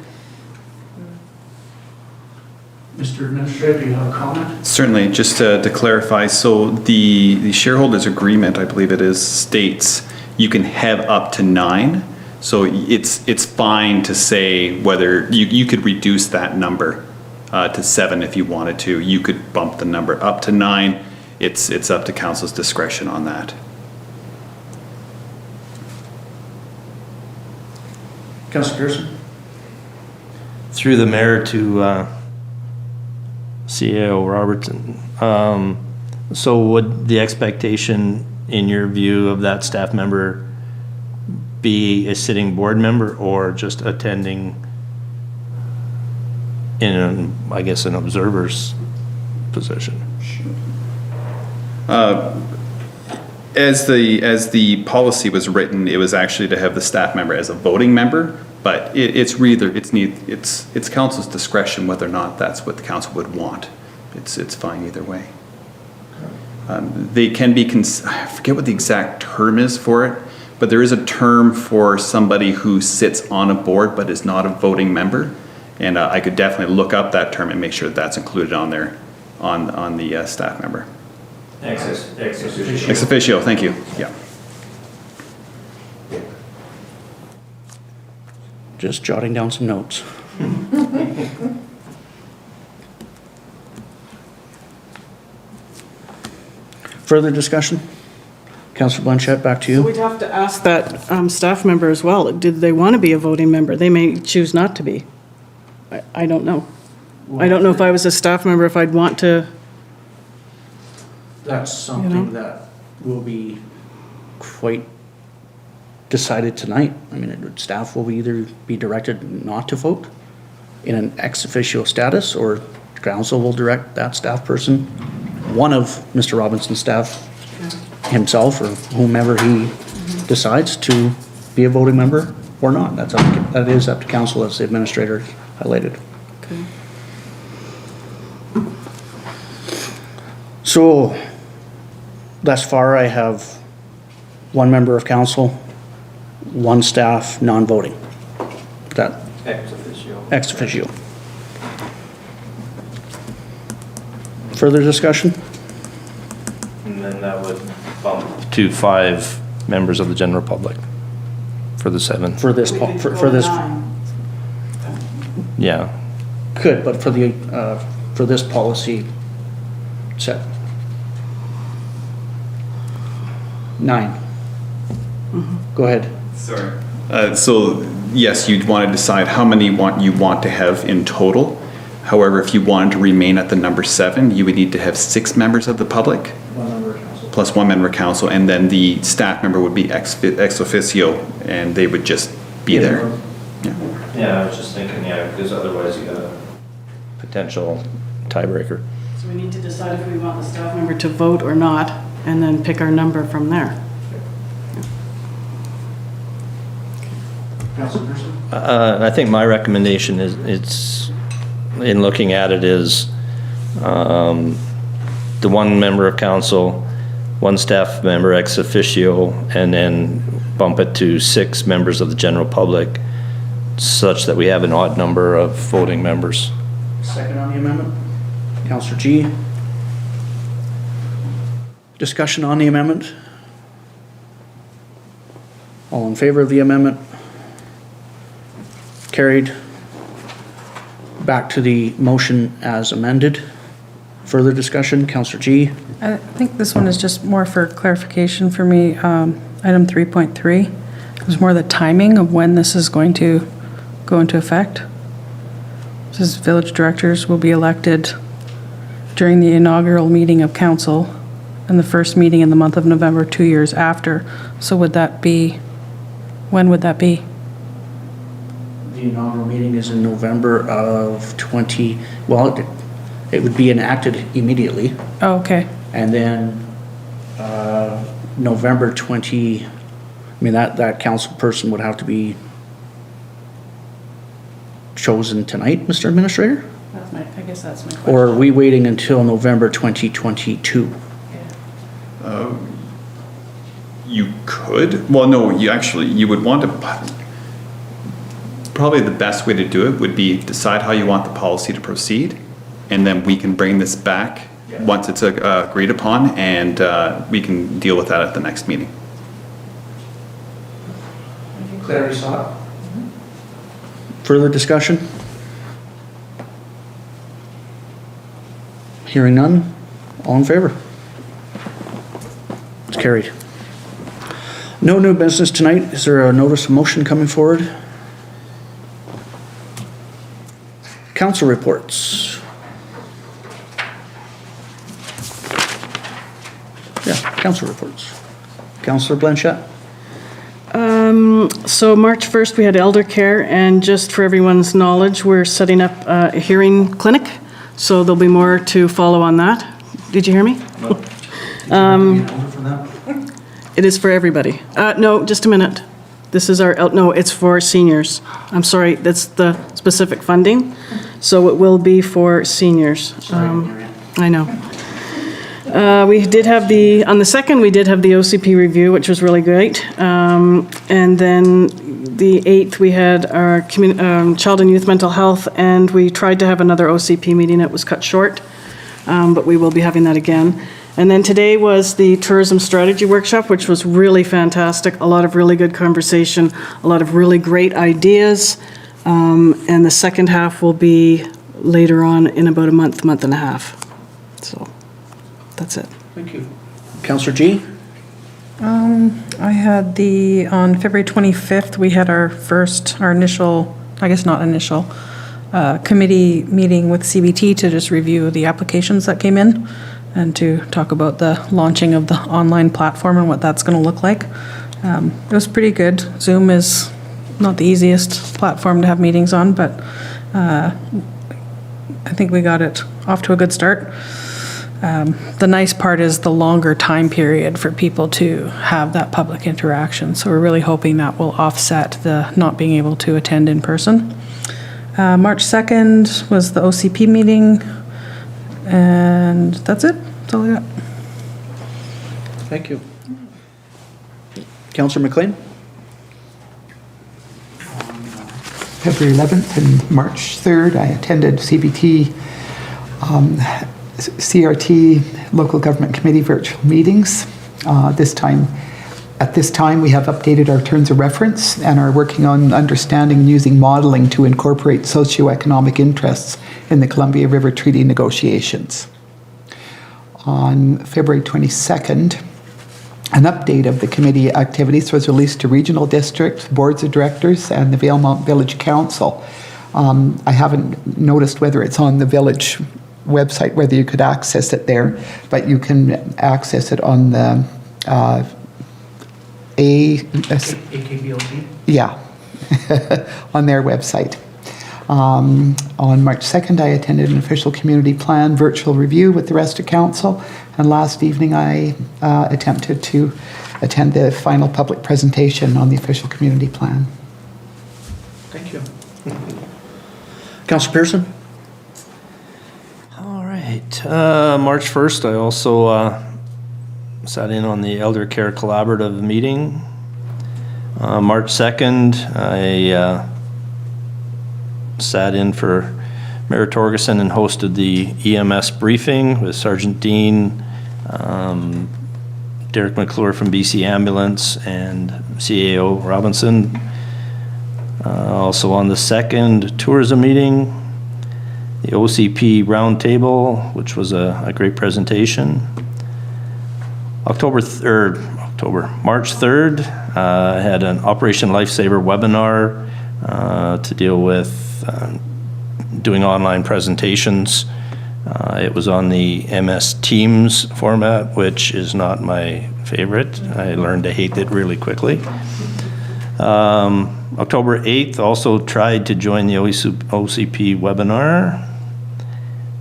Mr. Administrator, do you have a comment? Certainly, just to clarify, so the shareholders agreement, I believe it is, states you can have up to 9. So it's fine to say whether you could reduce that number to 7 if you wanted to. You could bump the number up to 9. It's up to council's discretion on that. Councillor Pearson? Through the mayor to CEO Robertson. So would the expectation, in your view, of that staff member be a sitting board member or just attending in an observer's position? As the policy was written, it was actually to have the staff member as a voting member, but it's council's discretion whether or not that's what the council would want. It's fine either way. They can be, I forget what the exact term is for it, but there is a term for somebody who sits on a board but is not a voting member. And I could definitely look up that term and make sure that's included on there on the staff member. Ex officio. Ex officio, thank you, yeah. Just jotting down some notes. Further discussion? Councillor Blanchette, back to So you. we'd have to ask that staff member as well, did they want to be a voting member? They may choose not to be. I don't know. I don't know if I was a staff member, if I'd want to, That's something that will be quite decided tonight. I mean, staff will either be directed not to vote in an ex officio status, or council will direct that staff person, one of Mr. Robinson's staff himself or whomever he decides, to be a voting member or not. That is up to council, as the administrator highlighted. okay. So, thus far, I have one member of council, one staff, non-voting. That, Ex officio. ex officio. Further discussion? And then that would bump to 5 members of the general public for the 7. For this, for this, Yeah. could, but for this policy set. 9. Go ahead. Sorry. So, yes, you'd want to decide how many you want to have in total. However, if you wanted to remain at the number 7, you would need to have 6 members of the public, One member of council. plus 1 member of council, and then the staff member would be ex officio, and they would just be there. Yeah. Yeah, I was just thinking, because otherwise you got a potential tiebreaker. So we need to decide if we want the staff member to vote or not, and then pick our number from there. Councilor Pearson? I think my recommendation is, in looking at it, is the 1 member of council, 1 staff member ex officio, and then bump it to 6 members of the general public, such that we have an odd number of voting members. Second on the amendment? Councillor G? Discussion on the amendment? All in favor of the amendment? Carried. Back to the motion as amended. Further discussion, Councillor G? I think this one is just more for clarification for me. Item 3.3, it was more the timing of when this is going to go into effect. It says village directors will be elected during the inaugural meeting of council and the first meeting in the month of November 2 years after. So would that be, when would that be? The inaugural meeting is in November of 20, well, it would be enacted immediately. Oh, okay. And then November 20, I mean, that council person would have to be chosen tonight, Mr. Administrator? I guess that's my question. Or are we waiting until November 2022? You could, well, no, you would want to, probably the best way to do it would be decide how you want the policy to proceed, and then we can bring this back once it's agreed upon, and we can deal with that at the next meeting. Clarity sought. Further discussion? Hearing none, all in favor? It's carried. No new business tonight. Is there a notice of motion coming forward? Council reports. Yeah, council reports. Councillor Blanchette? So March 1st, we had elder care, and just for everyone's knowledge, we're setting up a hearing clinic, so there'll be more to follow on that. Did you hear me? It is for everybody. No, just a minute. This is no, it's for seniors. I'm sorry, that's the specific funding, so it will be for seniors. I know. We did have on the 2nd, we did have the OCP review, which was really great. And then the 8th, we had our child and youth mental health, and we tried to have another OCP meeting. It was cut short. but we will be having that again. And then today was the tourism strategy workshop, which was really fantastic. A lot of really good conversation, a lot of really great ideas. And the second half will be later on in about a month and a half. So that's it. Thank you. Councillor G? I had on February 25th, we had our initial, I guess not initial, committee meeting with CBT to just review the applications that came in and to talk about the launching of the online platform and what that's going to look like. It was pretty good. Zoom is not the easiest platform to have meetings on, but I think we got it off to a good start. The nice part is the longer time period for people to have that public interaction. So we're really hoping that will offset the not being able to attend in person. March 2nd was the OCP meeting, and that's it. That's all I got. Thank you. Councillor MacLean? February 11th and March 3rd, I attended CBT, CRT, Local Government Committee virtual meetings. At this time, we have updated our terms of reference and are working on understanding and using modeling to incorporate socioeconomic interests in the Columbia River Treaty negotiations. On February 22nd, an update of the committee activities was released to regional districts, boards of directors, and the Valemount Village Council. I haven't noticed whether it's on the village website, whether you could access it there, but you can access it on the AKBLC? Yeah, on their website. On March 2nd, I attended an official community plan virtual review with the rest of council, and last evening I attempted to attend the final public presentation on the official community plan. Thank you. Councillor Pearson? All right. March 1st, I also sat in on the Elder Care Collaborative meeting. March 2nd, I sat in for Mayor Torgerson and hosted the EMS briefing with Sergeant Dean, Derek McClure from BC Ambulance, and CAO Robinson. Also on the second tourism meeting, the OCP roundtable, which was a great presentation. March 3rd, I had an Operation Lifesaver webinar to deal with doing online presentations. It was on the MS Teams format, which is not my favorite. I learned to hate it really quickly. October 8th, also tried to join the OCP webinar.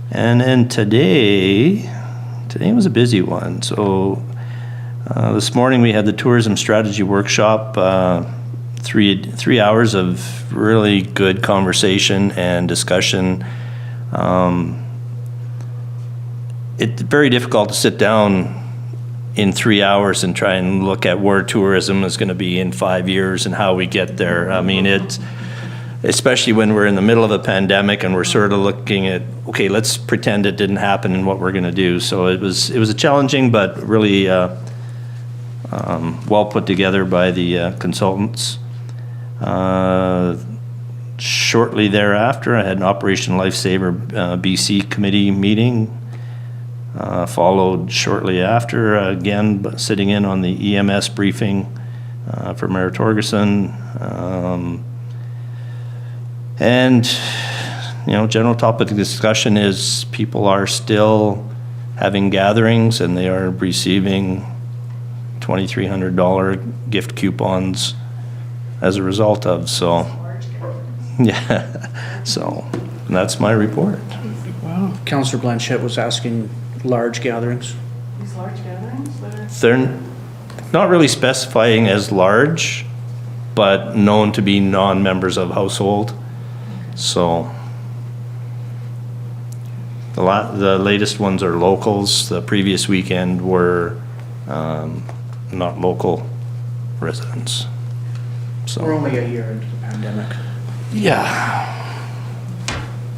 And then today was a busy one. So this morning we had the tourism strategy workshop, 3 hours of really good conversation and discussion. It's very difficult to sit down in 3 hours and try and look at where tourism is going to be in 5 years and how we get there. I mean, it's especially when we're in the middle of a pandemic and we're sort of looking at, okay, let's pretend it didn't happen and what we're going to do. So it was a challenging but really well put together by the consultants. Shortly thereafter, I had an Operation Lifesaver BC committee meeting. Followed shortly after, again, sitting in on the EMS briefing for Mayor Torgerson. And, general topic of discussion is people are still having gatherings and they are receiving $2,300 gift coupons as a result of, so. Yeah, so that's my report. Wow. Councillor Blanchette was asking large gatherings. These large gatherings? They're not really specifying as large, but known to be non-members of household. So the latest ones are locals. The previous weekend were not local residents. So We're only a year into the pandemic. yeah.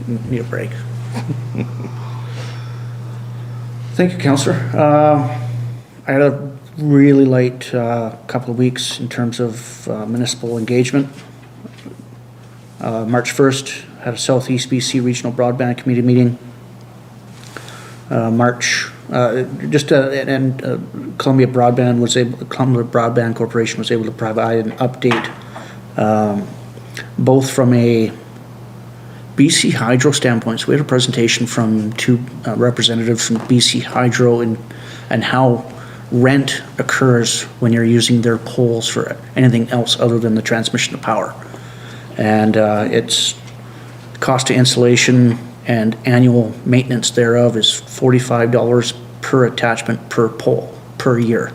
Need a break. Thank you, Councillor. I had a really light couple of weeks in terms of municipal engagement. March 1st, had a Southeast BC Regional Broadband Committee meeting. Columbia Broadband Corporation was able to provide an update, both from a BC Hydro standpoint. So we had a presentation from two representatives from BC Hydro and how rent occurs when you're using their poles for anything else other than the transmission of power. And it's cost to installation and annual maintenance thereof is $45 per attachment per pole per year.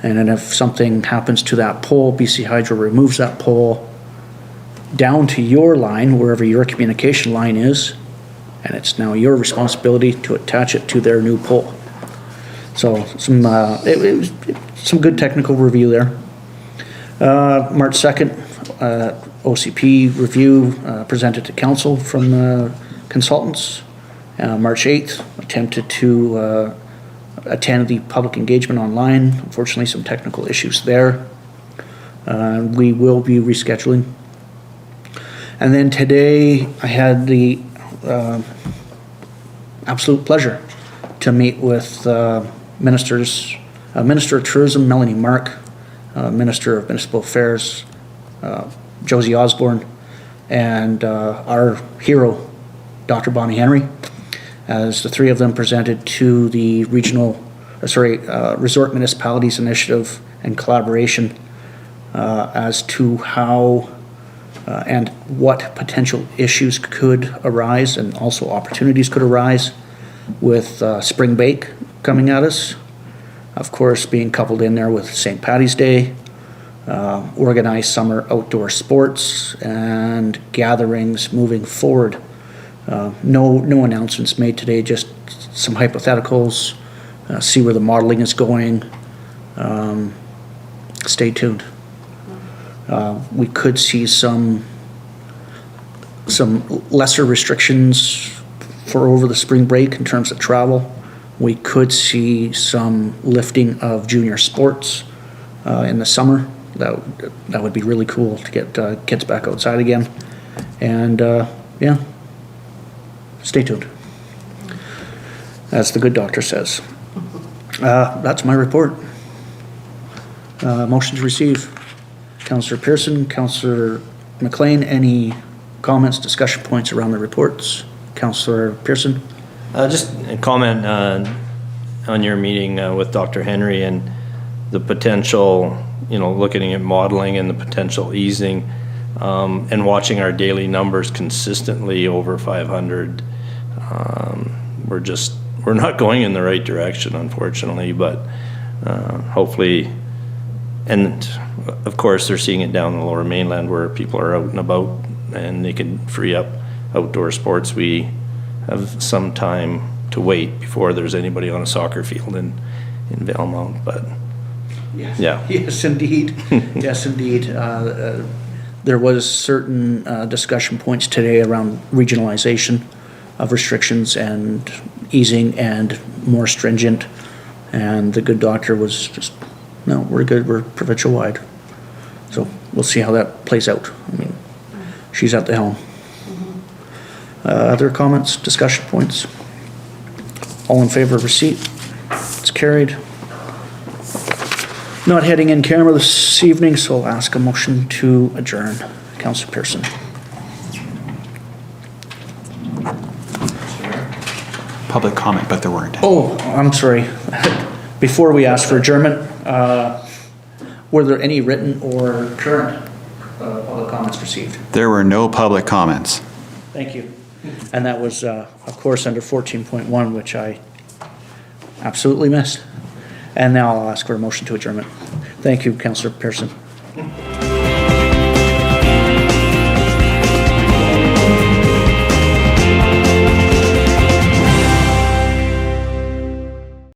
And then if something happens to that pole, BC Hydro removes that pole down to your line, wherever your communication line is, and it's now your responsibility to attach it to their new pole. So it was some good technical review there. March 2nd, OCP review presented to council from consultants. March 8th, attempted to attend the public engagement online. Unfortunately, some technical issues there. We will be rescheduling. And then today, I had the absolute pleasure to meet with Minister of Tourism, Melanie Mark, Minister of Municipal Affairs, Josie Osborne, and our hero, Dr. Bonnie Henry, as the three of them presented to the Resort Municipalities Initiative and collaboration as to how and what potential issues could arise and also opportunities could arise with spring break coming at us. Of course, being coupled in there with St. Paddy's Day, organized summer outdoor sports and gatherings moving forward. No announcements made today, just some hypotheticals, see where the modeling is going. Stay tuned. We could see some lesser restrictions for over the spring break in terms of travel. We could see some lifting of junior sports in the summer. That would be really cool to get kids back outside again. And yeah, stay tuned, as the good doctor says. That's my report. Motion to receive. Councillor Pearson, Councillor MacLean, any comments, discussion points around the reports? Councillor Pearson? Just a comment on your meeting with Dr. Henry and the potential, looking at modeling and the potential easing, and watching our daily numbers consistently over 500. We're not going in the right direction, unfortunately, but hopefully, and of course they're seeing it down the lower mainland where people are out and about and they can free up outdoor sports. We have some time to wait before there's anybody on a soccer field in Valemount, but Yes. yeah. Yes, indeed. Yes, indeed. There was certain discussion points today around regionalization of restrictions and easing and more stringent. And the good doctor was just, no, we're good, we're provincial wide. So we'll see how that plays out. I mean, she's at the helm. Other comments, discussion points? All in favor of receipt? It's carried. Not heading in camera this evening, so I'll ask a motion to adjourn. Councillor Pearson. Public comment, but there weren't. Oh, I'm sorry. Before we ask for adjournment, were there any written or current public comments received? There were no public comments. Thank you. And that was, of course, under 14.1, which I absolutely missed. And now I'll ask for a motion to adjournment. Thank you, Councillor Pearson.